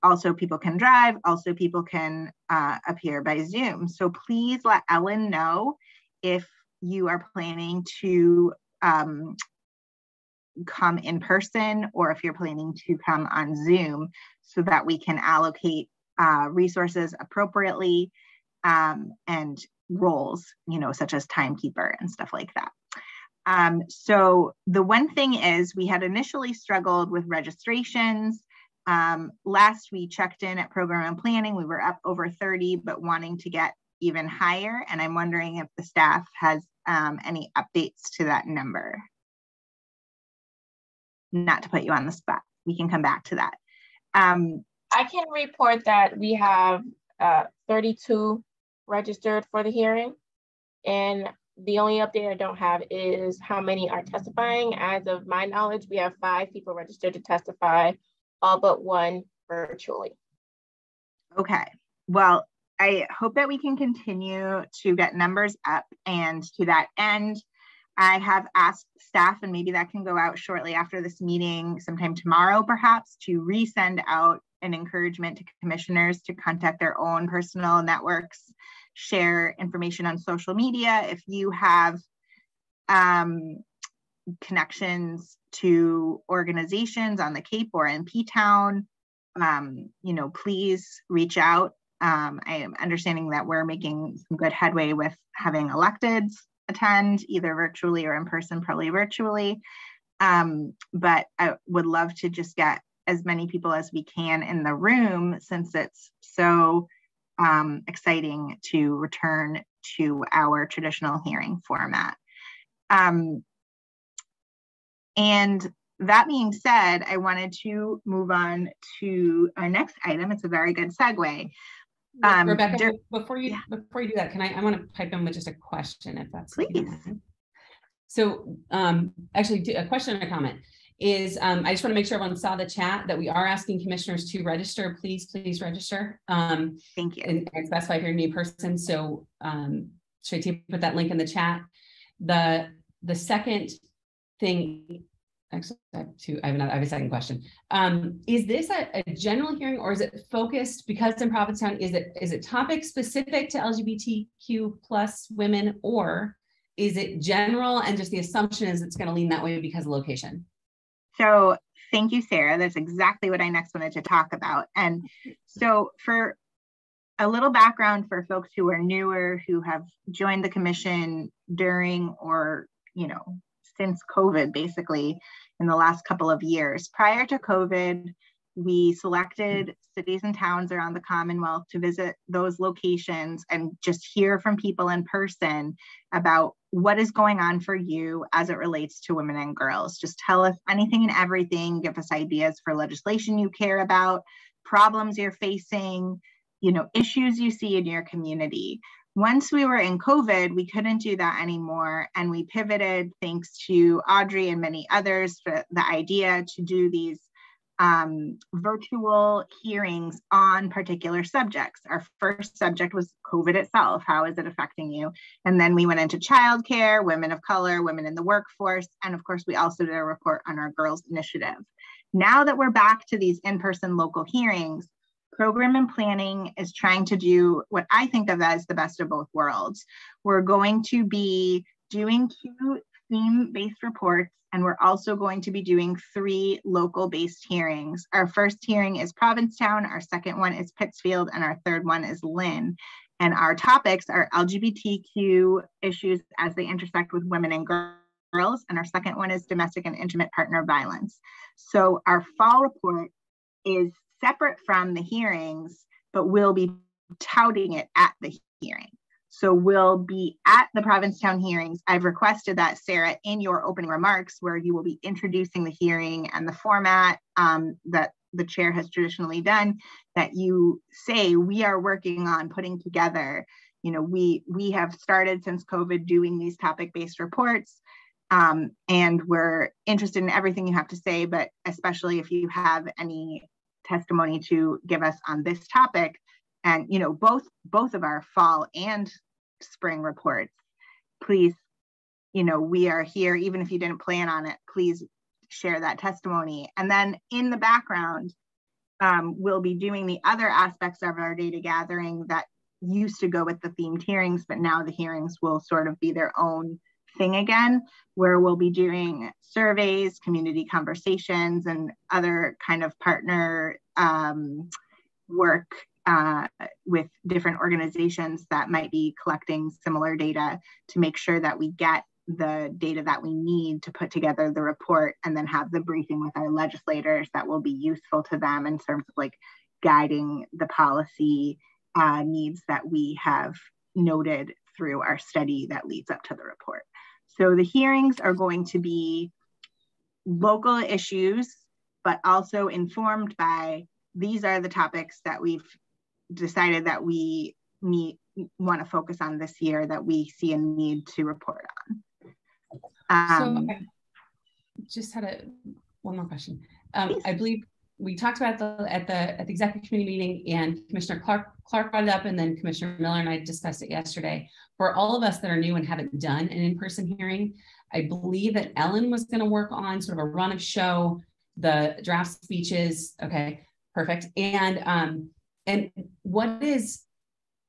Also, people can drive, also people can appear by Zoom. So please let Ellen know if you are planning to come in person or if you're planning to come on Zoom, so that we can allocate resources appropriately and roles, you know, such as timekeeper and stuff like that. So the one thing is, we had initially struggled with registrations. Last we checked in at program and planning, we were up over 30, but wanting to get even higher. And I'm wondering if the staff has any updates to that number. Not to put you on the spot, we can come back to that. I can report that we have 32 registered for the hearing, and the only update I don't have is how many are testifying. As of my knowledge, we have 5 people registered to testify, all but 1 virtually. Okay, well, I hope that we can continue to get numbers up, and to that end, I have asked staff, and maybe that can go out shortly after this meeting, sometime tomorrow perhaps, to resend out an encouragement to commissioners to contact their own personal networks, share information on social media. If you have connections to organizations on the Cape or in P-Town, you know, please reach out. I am understanding that we're making some good headway with having electeds attend, either virtually or in person, probably virtually. But I would love to just get as many people as we can in the room, since it's so exciting to return to our traditional hearing format. And that being said, I wanted to move on to our next item. It's a very good segue. Rebecca, before you do that, I want to pipe in with just a question, if that's please. So actually, a question and a comment is, I just want to make sure everyone saw the chat that we are asking commissioners to register. Please register. Thank you. And specify if you're a new person. So should I put that link in the chat? The second thing, actually, I have a second question. Is this a general hearing, or is it focused, because it's in Provincetown, is it topic specific to LGBTQ plus women, or is it general and just the assumption is it's going to lean that way because of location? So thank you, Sarah. That's exactly what I next wanted to talk about. And so for a little background for folks who are newer, who have joined the commission during or, since COVID, basically in the last couple of years. Prior to COVID, we selected cities and towns around the Commonwealth to visit those locations and just hear from people in person about what is going on for you as it relates to women and girls. Just tell us anything and everything, give us ideas for legislation you care about, problems you're facing, issues you see in your community. Once we were in COVID, we couldn't do that anymore. And we pivoted, thanks to Audrey and many others, for the idea to do these virtual hearings on particular subjects. Our first subject was COVID itself. How is it affecting you? And then we went into childcare, women of color, women in the workforce. And of course, we also did a report on our Girls Initiative. Now that we're back to these in-person local hearings, program and planning is trying to do what I think of as the best of both worlds. We're going to be doing 2 theme-based reports, and we're also going to be doing 3 local-based hearings. Our first hearing is Provincetown, our second one is Pittsfield, and our third one is Lynn. And our topics are LGBTQ issues as they intersect with women and girls, and our second one is domestic and intimate partner violence. So our fall report is separate from the hearings, but we'll be touting it at the hearing. So we'll be at the Provincetown hearings. I've requested that, Sarah, in your opening remarks, where you will be introducing the hearing and the format that the chair has traditionally done, that you say we are working on putting together. We have started since COVID doing these topic-based reports, and we're interested in everything you have to say, but especially if you have any testimony to give us on this topic. And both of our fall and spring reports, please, we are here. Even if you didn't plan on it, please share that testimony. And then in the background, we'll be doing the other aspects of our data gathering that used to go with the themed hearings, but now the hearings will sort of be their own thing again, where we'll be doing surveys, community conversations, and other kind of partner work with different organizations that might be collecting similar data to make sure that we get the data that we need to put together the report, and then have the briefing with our legislators that will be useful to them in terms of guiding the policy needs that we have noted through our study that leads up to the report. So the hearings are going to be local issues, but also informed by, these are the topics that we've decided that we want to focus on this year, that we see a need to report on. So I just had one more question. I believe we talked about at the executive committee meeting, and Commissioner Clark brought it up, and then Commissioner Miller and I discussed it yesterday. For all of us that are new and haven't done an in-person hearing, I believe that Ellen was going to work on sort of a run of show, the draft speeches. Okay, perfect. And what is,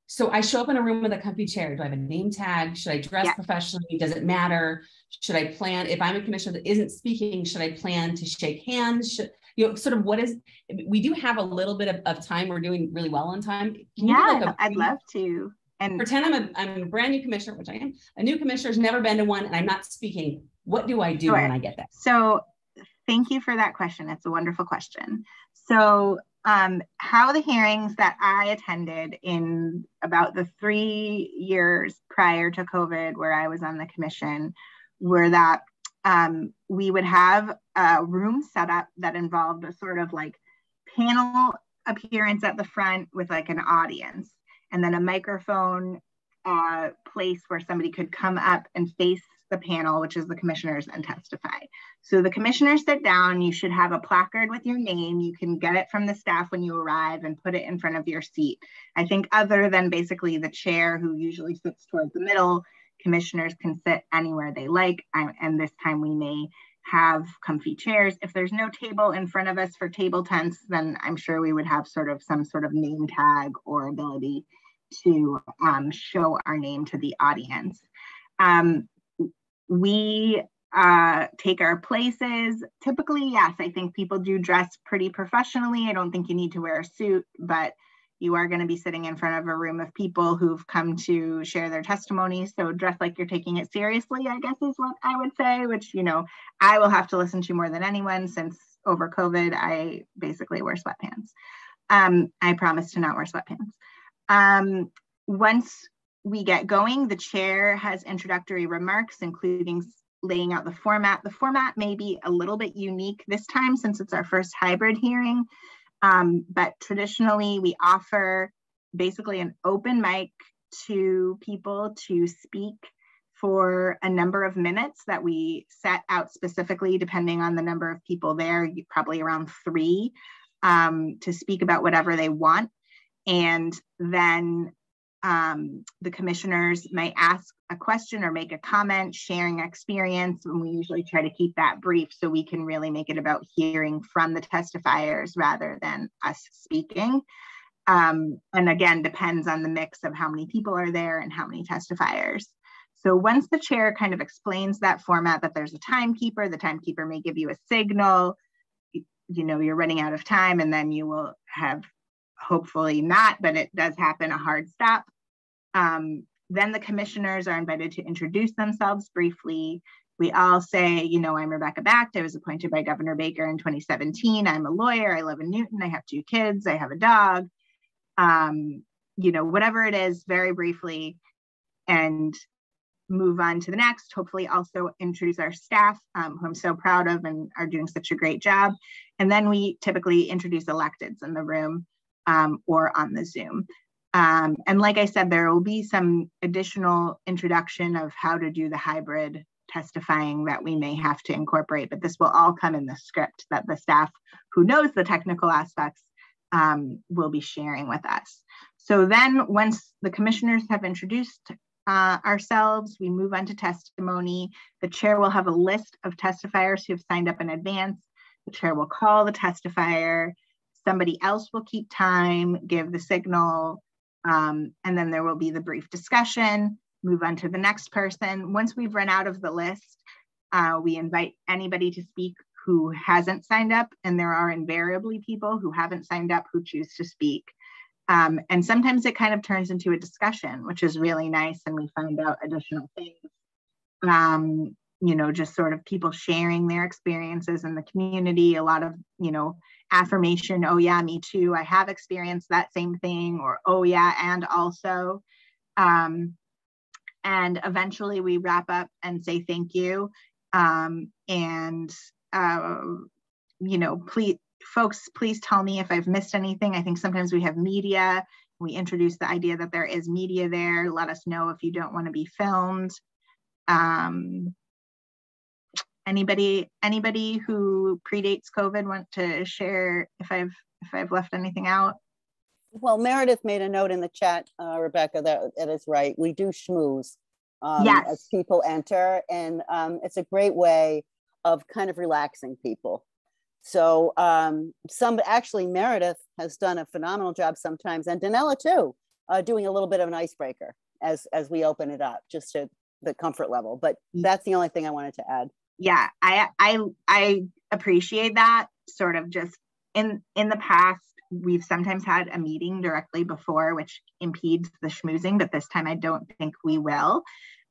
so I show up in a room with a comfy chair. Do I have a name tag? Should I dress professionally? Does it matter? Should I plan, if I'm a commissioner that isn't speaking, should I plan to shake hands? Sort of what is, we do have a little bit of time. We're doing really well on time. I'd love to. And pretend I'm a brand new commissioner, which I am. A new commissioner's never been to one, and I'm not speaking. What do I do when I get that? So thank you for that question. It's a wonderful question. So how the hearings that I attended in about the 3 years prior to COVID, where I was on the commission, were that we would have a room set up that involved a sort of panel appearance at the front with an audience, and then a microphone place where somebody could come up and face the panel, which is the commissioners, and testify. So the commissioners sit down. You should have a placard with your name. You can get it from the staff when you arrive and put it in front of your seat. I think other than basically the chair, who usually sits towards the middle, commissioners can sit anywhere they like. And this time we may have comfy chairs. If there's no table in front of us for table tents, then I'm sure we would have some sort of name tag or ability to show our name to the audience. We take our places. Typically, yes, I think people do dress pretty professionally. I don't think you need to wear a suit, but you are going to be sitting in front of a room of people who've come to share their testimonies. So dress like you're taking it seriously, I guess is what I would say, which, you know, I will have to listen to more than anyone since over COVID, I basically wear sweatpants. I promise to not wear sweatpants. Once we get going, the chair has introductory remarks, including laying out the format. The format may be a little bit unique this time since it's our first hybrid hearing. But traditionally, we offer basically an open mic to people to speak for a number of minutes that we set out specifically, depending on the number of people there, probably around 3, to speak about whatever they want. And then the commissioners may ask a question or make a comment, sharing experience, and we usually try to keep that brief so we can really make it about hearing from the testifiers rather than us speaking. And again, depends on the mix of how many people are there and how many testifiers. So once the chair kind of explains that format, that there's a timekeeper, the timekeeper may give you a signal, you know, you're running out of time, and then you will have, hopefully not, but it does happen, a hard stop. Then the commissioners are invited to introduce themselves briefly. We all say, you know, I'm Rebecca Bacht. I was appointed by Governor Baker in 2017. I'm a lawyer. I live in Newton. I have 2 kids. I have a dog. You know, whatever it is, very briefly, and move on to the next. Hopefully also introduce our staff, who I'm so proud of and are doing such a great job. And then we typically introduce electeds in the room or on the Zoom. And like I said, there will be some additional introduction of how to do the hybrid testifying that we may have to incorporate, but this will all come in the script that the staff who knows the technical aspects will be sharing with us. So then once the commissioners have introduced ourselves, we move on to testimony. The chair will have a list of testifiers who have signed up in advance. The chair will call the testifier. Somebody else will keep time, give the signal, and then there will be the brief discussion, move on to the next person. Once we've run out of the list, we invite anybody to speak who hasn't signed up, and there are invariably people who haven't signed up who choose to speak. And sometimes it kind of turns into a discussion, which is really nice, and we find out additional things. You know, just sort of people sharing their experiences in the community, a lot of, you know, affirmation, oh yeah, me too, I have experienced that same thing, or oh yeah, and also. And eventually we wrap up and say thank you. You know, please tell me if I've missed anything. I think sometimes we have media. We introduce the idea that there is media there. Let us know if you don't want to be filmed. Anybody who predates COVID want to share if I've left anything out? Well, Meredith made a note in the chat, Rebecca, that is right. We do schmooze yes, as people enter, and it's a great way of kind of relaxing people. So actually Meredith has done a phenomenal job sometimes, and Danella too, doing a little bit of an icebreaker as we open it up, just to the comfort level. But that's the only thing I wanted to add. Yeah, I appreciate that. Sort of just in the past, we've sometimes had a meeting directly before, which impedes the schmoozing, but this time I don't think we will.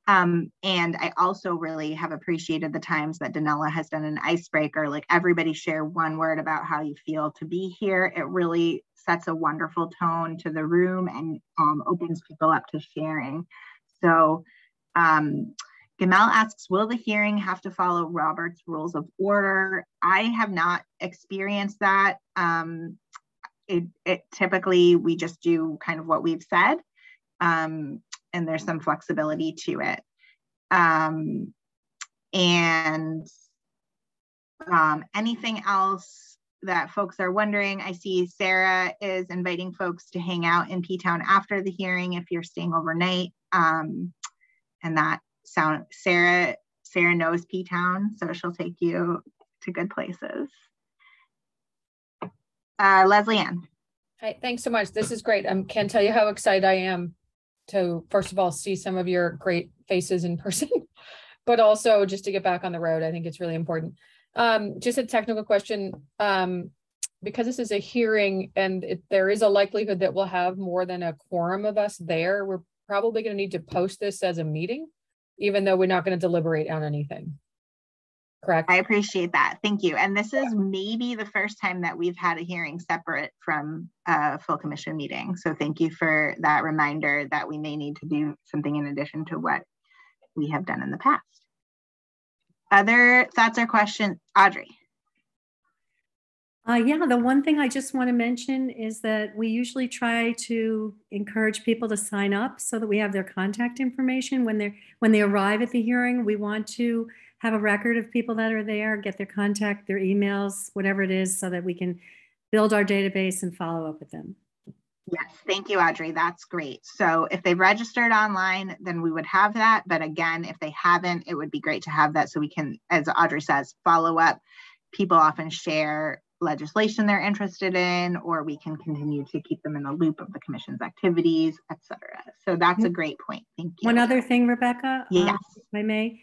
And I also really have appreciated the times that Danella has done an icebreaker, like everybody share one word about how you feel to be here. It really sets a wonderful tone to the room and opens people up to sharing. So Gamal asks, will the hearing have to follow Robert's Rules of Order? I have not experienced that. It typically, we just do kind of what we've said. And there's some flexibility to it. Anything else that folks are wondering? I see Sarah is inviting folks to hang out in P-Town after the hearing if you're staying overnight. And that Sarah knows P-Town, so she'll take you to good places. Leslie Ann. Hi, thanks so much. This is great. I can't tell you how excited I am to, first of all, see some of your great faces in person, but also just to get back on the road, I think it's really important. Just a technical question. Because this is a hearing and there is a likelihood that we'll have more than a quorum of us there, we're probably going to need to post this as a meeting, even though we're not going to deliberate on anything. Correct? I appreciate that. Thank you. And this is maybe the first time that we've had a hearing separate from a full commission meeting. So thank you for that reminder that we may need to do something in addition to what we have done in the past. Other thoughts or questions? Audrey. Yeah, the one thing I just want to mention is that we usually try to encourage people to sign up so that we have their contact information when they arrive at the hearing. We want to have a record of people that are there, get their contact, their emails, whatever it is, so that we can build our database and follow up with them. Yes, thank you, Audrey. That's great. So if they've registered online, then we would have that. But again, if they haven't, it would be great to have that so we can, as Audrey says, follow up. People often share legislation they're interested in, or we can continue to keep them in the loop of the commission's activities, etc. So that's a great point. Thank you. One other thing, Rebecca, yes, if I may.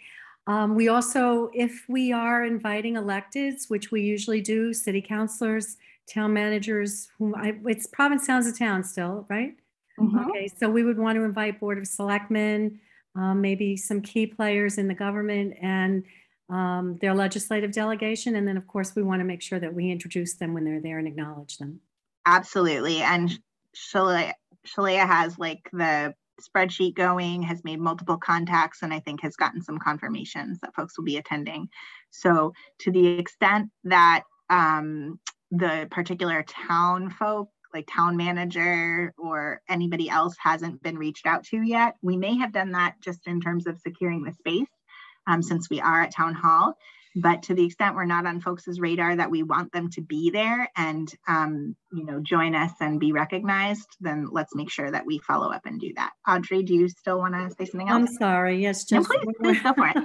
We also, if we are inviting electeds, which we usually do, city councilors, town managers, it's province, towns, and towns still, right? Okay, so we would want to invite Board of Selectmen, maybe some key players in the government and their legislative delegation. And then of course we want to make sure that we introduce them when they're there and acknowledge them. Absolutely. And Shalea has like the spreadsheet going, has made multiple contacts, and I think has gotten some confirmations that folks will be attending. So to the extent that the particular town folk, like town manager or anybody else, hasn't been reached out to yet, we may have done that just in terms of securing the space. Since we are at town hall, but to the extent we're not on folks' radar that we want them to be there and join us and be recognized, then let's make sure that we follow up and do that. Audrey, do you still want to say something else? I'm sorry. Yes, just no, please go for it.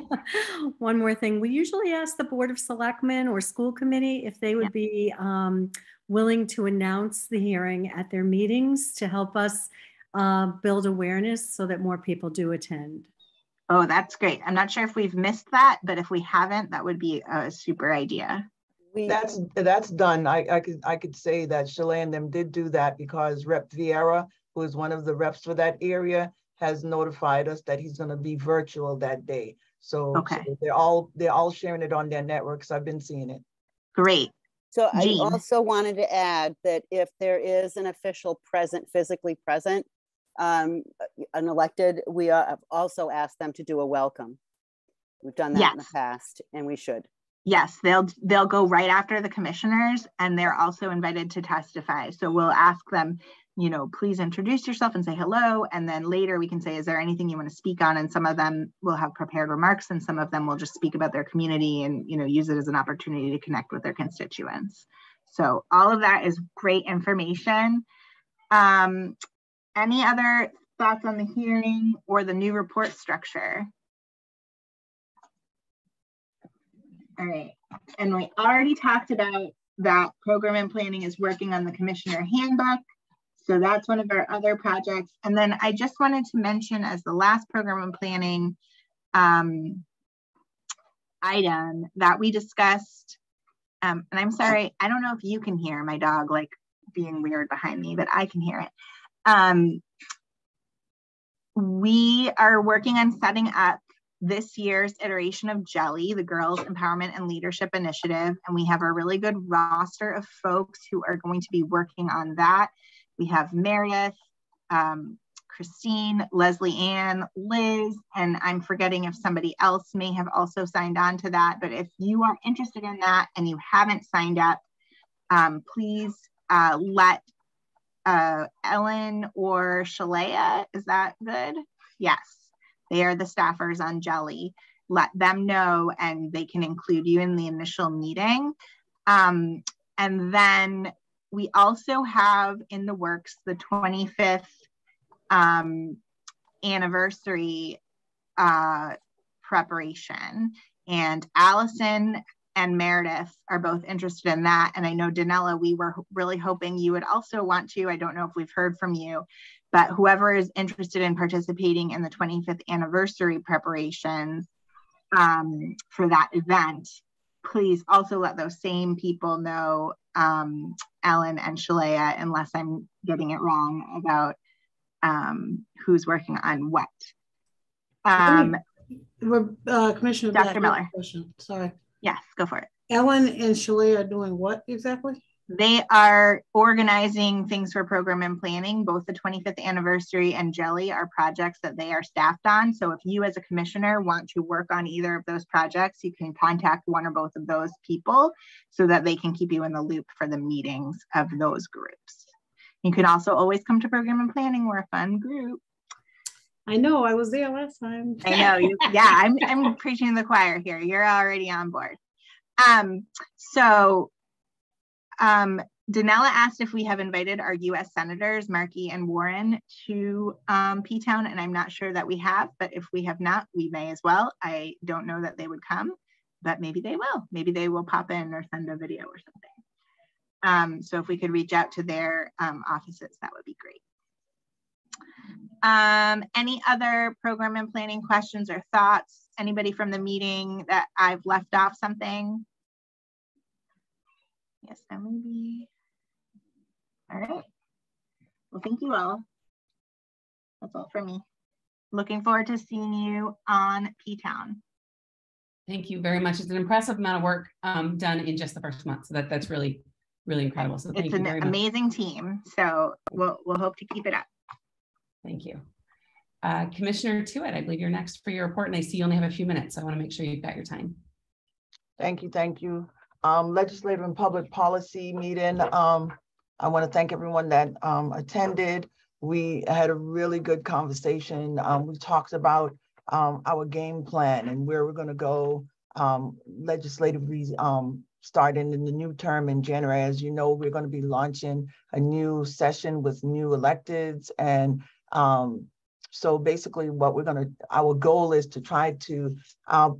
One more thing. We usually ask the Board of Selectmen or school committee if they would be willing to announce the hearing at their meetings to help us build awareness so that more people do attend. Oh, that's great. I'm not sure if we've missed that, but if we haven't, that would be a super idea. That's done. I could say that Shalea and them did do that because Rep Vieira, who is one of the reps for that area, has notified us that he's going to be virtual that day. So they're all sharing it on their networks. I've been seeing it. Great. So Jean. I also wanted to add that if there is an official present, physically present, an elected, we have also asked them to do a welcome. We've done that in the past, and we should. Yes, they'll go right after the commissioners, and they're also invited to testify. So we'll ask them, please introduce yourself and say hello, and then later we can say, is there anything you want to speak on? And some of them will have prepared remarks, and some of them will just speak about their community and use it as an opportunity to connect with their constituents. So all of that is great information. Any other thoughts on the hearing or the new report structure? All right, and we already talked about that program and planning is working on the commissioner handbook. So that's one of our other projects. And then I just wanted to mention as the last program and planning item that we discussed, and I'm sorry, I don't know if you can hear my dog like being weird behind me, but I can hear it. We are working on setting up this year's iteration of Jelly, the Girls Empowerment and Leadership Initiative, and we have a really good roster of folks who are going to be working on that. We have Meredith, Christine, Leslie Ann, Liz, and I'm forgetting if somebody else may have also signed on to that, but if you are interested in that and you haven't signed up, please let Ellen or Shalea, is that good? Yes, they are the staffers on Jelly. Let them know and they can include you in the initial meeting. And then we also have in the works the 25th anniversary preparation, and Allison and Meredith are both interested in that. And I know Danella, we were really hoping you would also want to. I don't know if we've heard from you, but whoever is interested in participating in the 25th anniversary preparations, for that event, please also let those same people know, Ellen and Shalea, unless I'm getting it wrong about who's working on what. Commissioner Black, Dr. Miller. question. Sorry. Yes, go for it. Ellen and Shalea are doing what exactly? They are organizing things for program and planning. Both the 25th anniversary and Jelly are projects that they are staffed on. So if you as a commissioner want to work on either of those projects, you can contact one or both of those people so that they can keep you in the loop for the meetings of those groups. You can also always come to program and planning. We're a fun group. I know, I was there last time. I know you. Yeah, I'm preaching to the choir here. You're already on board. Danella asked if we have invited our U.S. Senators, Markey and Warren, to P-Town, and I'm not sure that we have, but if we have not, we may as well. I don't know that they would come, but maybe they will. Maybe they will pop in or send a video or something. So if we could reach out to their offices, that would be great. Any other program and planning questions or thoughts? Anybody from the meeting that I've left off something? Yes, Emily. All right. Well, thank you all. That's all for me. Looking forward to seeing you on P-Town. Thank you very much. It's an impressive amount of work done in just the first month. So that's really, really incredible. So thank you very much. It's an amazing team. So we'll hope to keep it up. Thank you. Commissioner Tuitt, I believe you're next for your report, and I see you only have a few minutes. So I want to make sure you've got your time. Thank you. Thank you. Legislative and Public Policy meeting. I want to thank everyone that attended. We had a really good conversation. We talked about our game plan and where we're going to go legislatively starting in the new term in January. As you know, we're going to be launching a new session with new electeds. And so basically what our goal is to try to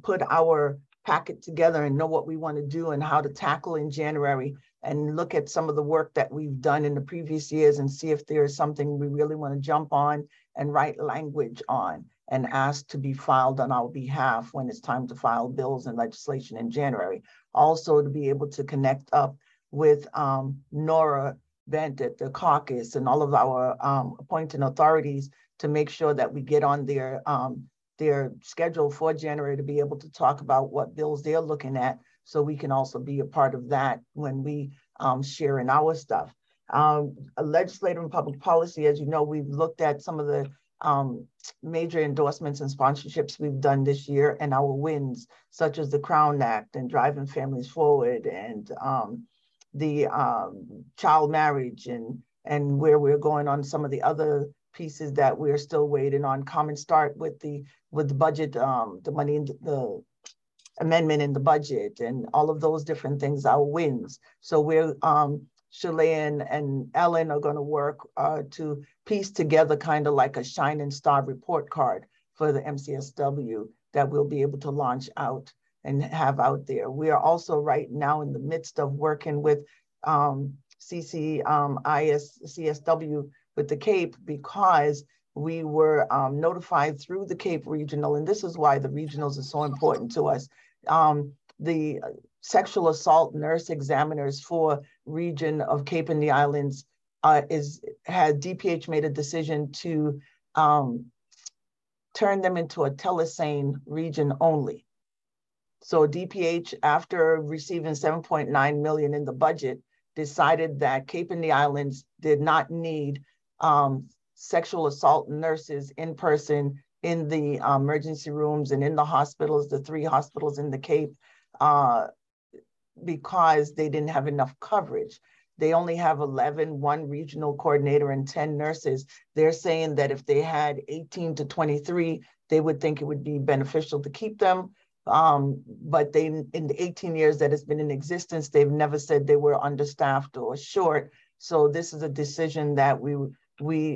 put our packet together and know what we want to do and how to tackle in January, and look at some of the work that we've done in the previous years and see if there's something we really want to jump on and write language on and ask to be filed on our behalf when it's time to file bills and legislation in January. Also to be able to connect up with Nora Bent at the caucus and all of our appointing authorities to make sure that we get on their schedule for January to be able to talk about what bills they're looking at, so we can also be a part of that when we share in our stuff. Legislative and Public Policy, as you know, we've looked at some of the major endorsements and sponsorships we've done this year and our wins, such as the Crown Act and Driving Families Forward and the child marriage and where we're going on some of the other pieces that we're still waiting on. Common Start with the budget, the money in the amendment in the budget and all of those different things, our wins. So we're Shalane and Ellen are going to work to piece together kind of like a shining star report card for the MCSW that we'll be able to launch out and have out there. We are also right now in the midst of working with CSW with the Cape, because we were notified through the Cape Regional, and this is why the regionals are so important to us. The sexual assault nurse examiners for region of Cape and the Islands had DPH made a decision to turn them into a telesane region only. So DPH, after receiving 7.9 million in the budget, decided that Cape and the Islands did not need sexual assault nurses in person in the emergency rooms and in the hospitals, the 3 hospitals in the Cape, because they didn't have enough coverage. They only have 1 regional coordinator and 10 nurses. They're saying that if they had 18 to 23, they would think it would be beneficial to keep them. But they, in the 18 years that it's been in existence, they've never said they were understaffed or short. So this is a decision that we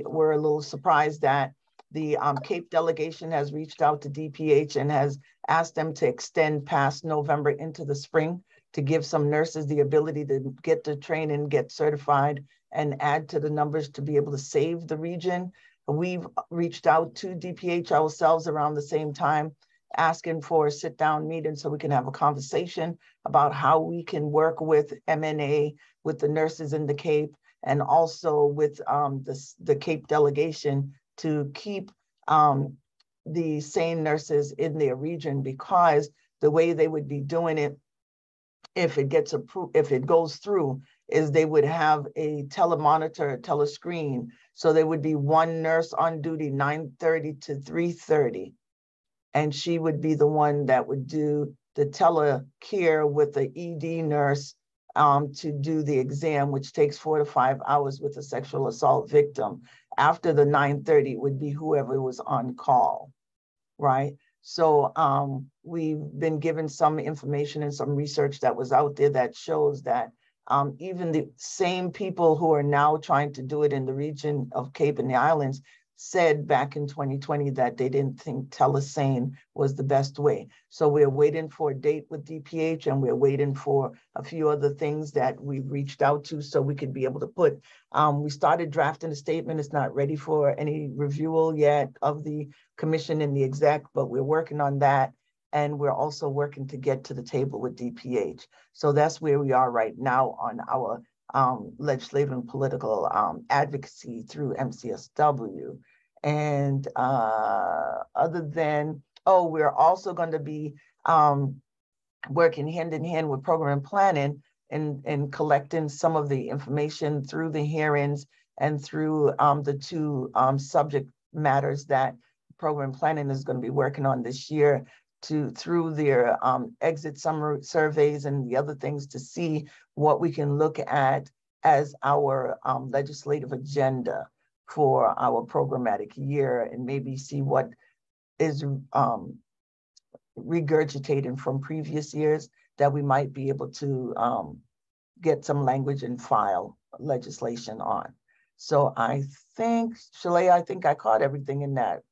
were a little surprised at. The Cape delegation has reached out to DPH and has asked them to extend past November into the spring to give some nurses the ability to get to train and get certified and add to the numbers to be able to save the region. We've reached out to DPH ourselves around the same time asking for a sit-down meeting so we can have a conversation about how we can work with MNA, with the nurses in the Cape, and also with the Cape delegation to keep the sane nurses in their region, because the way they would be doing it, if it gets approved, if it goes through, is they would have a telemonitor, telescreen. So there would be one nurse on duty 9:30 to 3:30. And she would be the one that would do the telecare with the ED nurse to do the exam, which takes 4 to 5 hours with a sexual assault victim. After the 9:30 would be whoever was on call, right? So we've been given some information and some research that was out there that shows that even the same people who are now trying to do it in the region of Cape and the Islands said back in 2020 that they didn't think telesane was the best way. So we're waiting for a date with DPH, and we're waiting for a few other things that we've reached out to so we could be able to put, we started drafting a statement. It's not ready for any review yet of the commission and the exec, but we're working on that. And we're also working to get to the table with DPH. So that's where we are right now on our legislative and political advocacy through MCSW. And other than, we're also going to be working hand in hand with program planning and collecting some of the information through the hearings and through the two subject matters that program planning is going to be working on this year, through their exit summary surveys and the other things, to see what we can look at as our legislative agenda for our programmatic year, and maybe see what is regurgitating from previous years that we might be able to get some language and file legislation on. So I think, Shalay, I think I caught everything in that.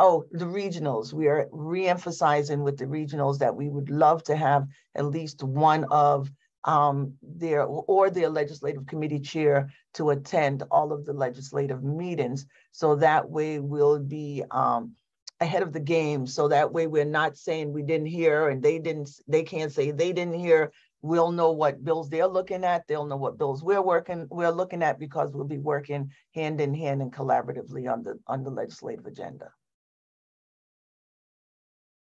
Oh, the regionals. We are re-emphasizing with the regionals that we would love to have at least one of their legislative committee chair to attend all of the legislative meetings. So that way we'll be ahead of the game. So that way we're not saying we didn't hear and they can't say they didn't hear. We'll know what bills they're looking at. They'll know what bills we're looking at, because we'll be working hand in hand and collaboratively on the legislative agenda.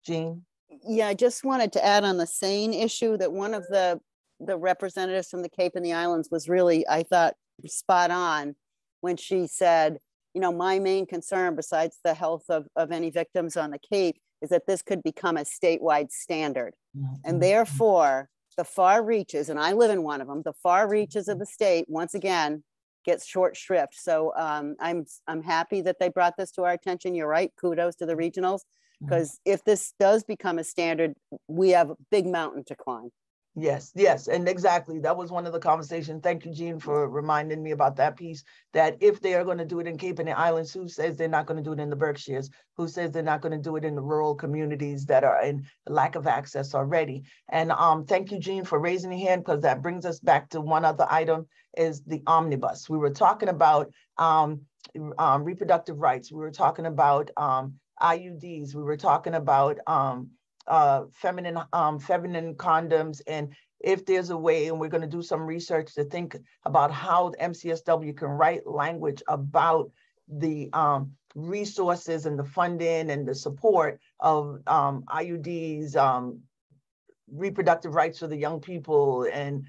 Jean? Yeah, I just wanted to add on the SANE issue that one of the representatives from the Cape and the Islands was really, I thought, spot on when she said, you know, my main concern, besides the health of any victims on the Cape, is that this could become a statewide standard. Mm-hmm. And therefore, the far reaches, and I live in one of them, the far reaches of the state, once again, gets short shrift. So I'm happy that they brought this to our attention. You're right, kudos to the regionals. Because if this does become a standard, we have a big mountain to climb. Yes, yes, and exactly. That was one of the conversations. Thank you, Jean, for reminding me about that piece, that if they are going to do it in Cape and the Islands, who says they're not going to do it in the Berkshires? Who says they're not going to do it in the rural communities that are in lack of access already? And thank you, Jean, for raising your hand, because that brings us back to one other item, is the omnibus. We were talking about reproductive rights. We were talking about IUDs. We were talking about feminine condoms, and if there's a way, and we're going to do some research to think about how the MCSW can write language about the resources and the funding and the support of IUDs, reproductive rights for the young people, and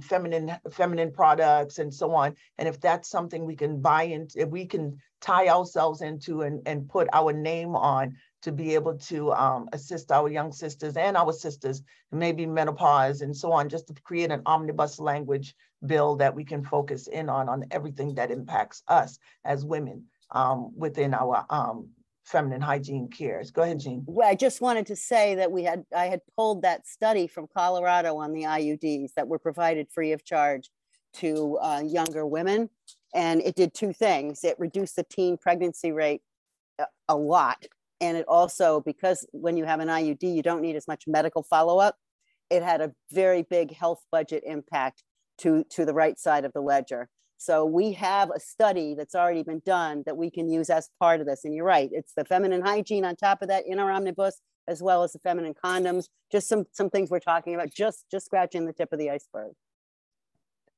feminine products and so on. And if that's something we can buy into, if we can tie ourselves into and put our name on, to be able to assist our young sisters and our sisters, maybe menopause and so on, just to create an omnibus language bill that we can focus in on everything that impacts us as women within our feminine hygiene cares. Go ahead, Jean. Well, I just wanted to say that I had pulled that study from Colorado on the IUDs that were provided free of charge to younger women. And it did two things. It reduced the teen pregnancy rate a lot. And it also, because when you have an IUD, you don't need as much medical follow-up, it had a very big health budget impact to the right side of the ledger. So we have a study that's already been done that we can use as part of this. And you're right, it's the feminine hygiene on top of that in our omnibus, as well as the feminine condoms, just some things we're talking about, just scratching the tip of the iceberg.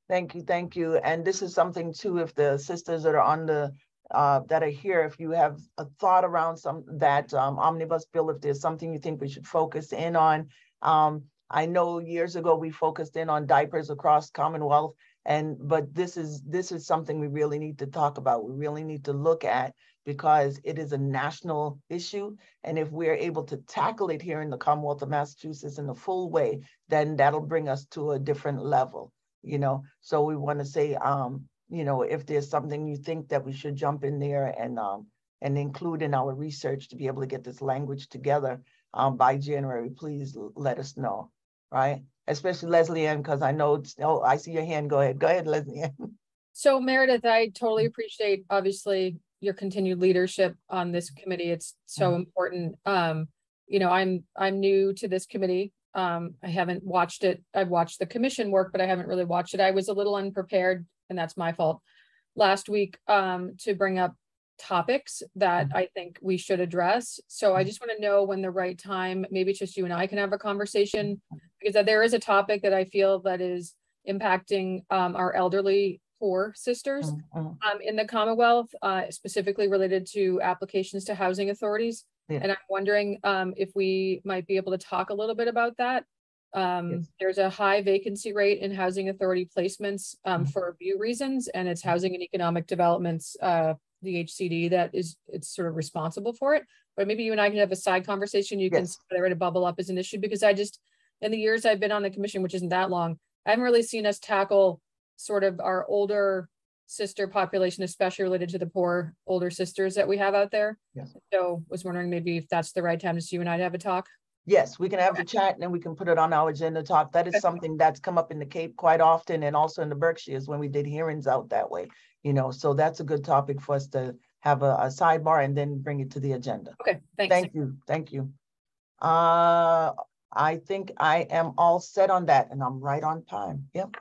Thank you, thank you. And this is something too, if the sisters that are on the, that are here, if you have a thought around that omnibus bill, if there's something you think we should focus in on. I know years ago we focused in on diapers across Commonwealth, but this is something we really need to talk about. We really need to look at, because it is a national issue. And if we're able to tackle it here in the Commonwealth of Massachusetts in a full way, then that'll bring us to a different level, you know? So we want to say, you know, if there's something you think that we should jump in there and include in our research to be able to get this language together by January, please let us know, right? Especially Leslie Ann, because I know, oh, I see your hand. Go ahead, Leslie Ann. So Meredith, I totally appreciate, obviously, your continued leadership on this committee. It's so important. You know, I'm new to this committee. I haven't watched it. I've watched the commission work, but I haven't really watched it. I was a little unprepared, and that's my fault, last week to bring up topics that I think we should address. So I just want to know when the right time, maybe it's just you and I can have a conversation, because there is a topic that I feel that is impacting our elderly poor sisters in the Commonwealth, specifically related to applications to housing authorities. Yeah. And I'm wondering if we might be able to talk a little bit about that. Yes. There's a high vacancy rate in housing authority placements for a few reasons, and it's Housing and Economic Development's the HCD that it's sort of responsible for it. But maybe you and I can have a side conversation. You can see whether to bubble up as an issue, because I just, in the years I've been on the commission, which isn't that long, I haven't really seen us tackle sort of our older sister population, especially related to the poor older sisters that we have out there. Yes. So was wondering maybe if that's the right time to see you and I to have a talk. Yes, we can have the chat and then we can put it on our agenda talk. That is something that's come up in the Cape quite often, and also in the Berkshires when we did hearings out that way, you know, so that's a good topic for us to have a sidebar and then bring it to the agenda. Okay, thanks. Thank you. I think I am all set on that, and I'm right on time. Yep.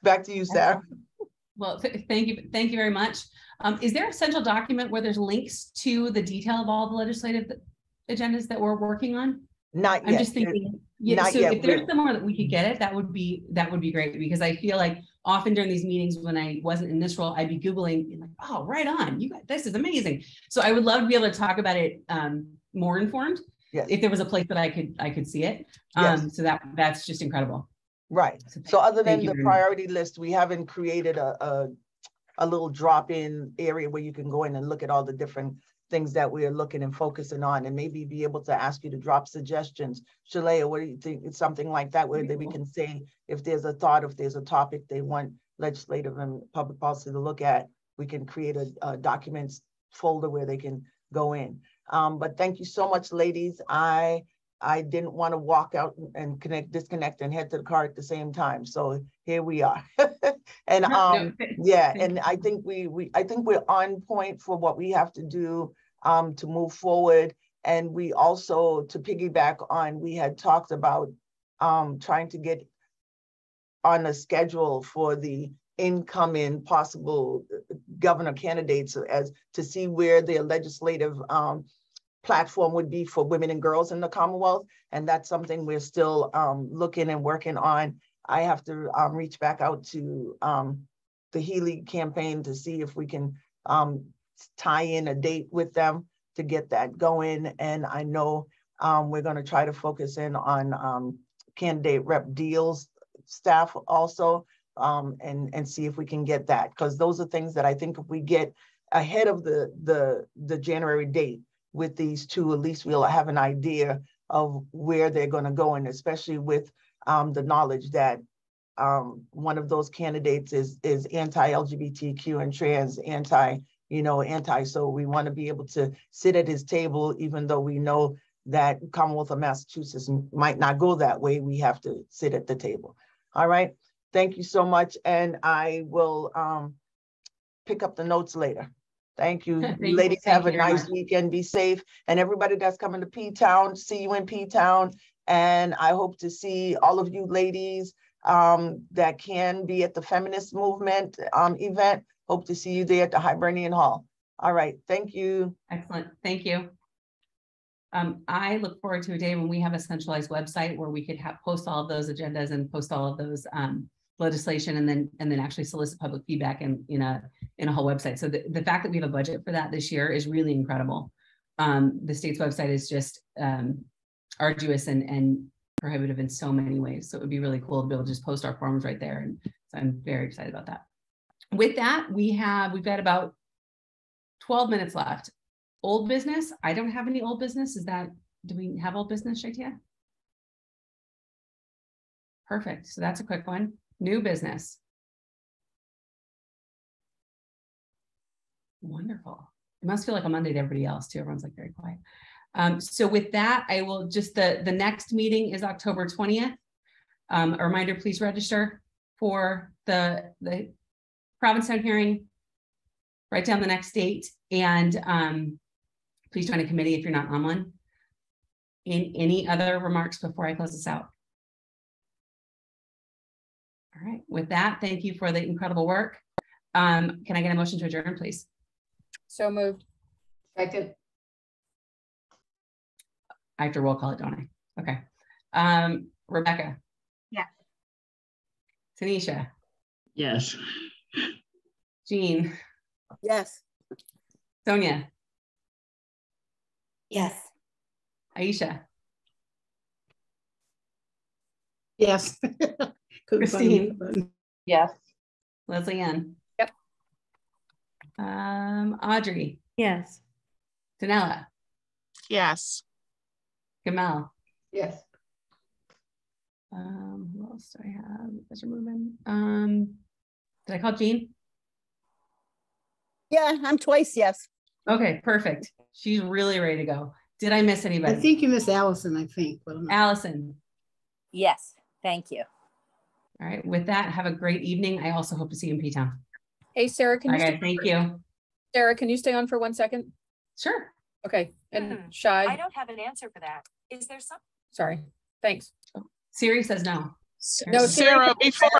Back to you, Sarah. Well, thank you very much. Is there a central document where there's links to the detail of all the legislative agendas that we're working on? Not yet. I'm just thinking, if there's somewhere that we could get it, that would be great, because I feel like often during these meetings when I wasn't in this role, I'd be Googling like, oh, right on, you got, this is amazing. So I would love to be able to talk about it more informed. Yes. If there was a place that I could see it. Yes. So that's just incredible. Right. So other than the priority list, we haven't created a little drop-in area where you can go in and look at all the different things that we are looking and focusing on, and maybe be able to ask you to drop suggestions. Shalaya, what do you think? It's something like that where we can say if there's a thought, if there's a topic they want legislative and public policy to look at, we can create a documents folder where they can go in. But thank you so much, ladies. I didn't want to walk out and disconnect and head to the car at the same time. So here we are. And yeah, and I think I think we're on point for what we have to do to move forward. And we also, to piggyback on, we had talked about trying to get on a schedule for the incoming possible governor candidates as to see where their legislative platform would be for women and girls in the Commonwealth. And that's something we're still looking and working on. I have to reach back out to the Healy campaign to see if we can tie in a date with them to get that going. And I know we're going to try to focus in on candidate rep deals staff also, and see if we can get that, because those are things that I think if we get ahead of the January date with these two, at least we'll have an idea of where they're going to go, and especially with the knowledge that one of those candidates is anti-LGBTQ and trans, anti. So we want to be able to sit at his table, even though we know that Commonwealth of Massachusetts might not go that way. We have to sit at the table. All right. Thank you so much. And I will pick up the notes later. Thank you. Ladies, have a nice weekend. Be safe. And everybody that's coming to P-Town, see you in P-Town. And I hope to see all of you ladies that can be at the feminist movement event. Hope to see you there at the Hibernian Hall. All right, thank you. Excellent, thank you. I look forward to a day when we have a centralized website where we could post all of those agendas and post all of those legislation, and then actually solicit public feedback in a whole website. So the fact that we have a budget for that this year is really incredible. The state's website is just arduous and prohibitive in so many ways. So it would be really cool to be able to just post our forms right there. And so I'm very excited about that. With that, we've got about 12 minutes left. Old business. I don't have any old business. Do we have old business, Shaitia? Perfect. So that's a quick one. New business. Wonderful. It must feel like a Monday to everybody else too. Everyone's like very quiet. So with that, I will just, the next meeting is October 20th. A reminder, please register for the Provincetown hearing. Write down the next date, and please join a committee if you're not on one. Any other remarks before I close this out? All right, with that, thank you for the incredible work. Can I get a motion to adjourn, please? So moved. Second. I have to roll call it, don't I? Okay. Rebecca. Yes. Tanisha. Yes. Jean. Yes. Sonia. Yes. Aisha. Yes. Christine. Yes. Leslie Ann. Yep. Audrey. Yes. Danella. Yes. Gamal. Yes. Who else do I have? You guys are moving. Did I call Jean? Yeah, I'm twice yes. Okay, perfect. She's really ready to go. Did I miss anybody? I think you missed Allison, I think. But Allison. Yes. Thank you. All right. With that, have a great evening. I also hope to see you in P-Town. Hey, Sarah, can you Okay, thank you. Sarah, can you stay on for 1 second? Sure. Okay. And Shai. I don't have an answer for that. Is there some? Sorry. Thanks. Siri says no. No, Sarah, before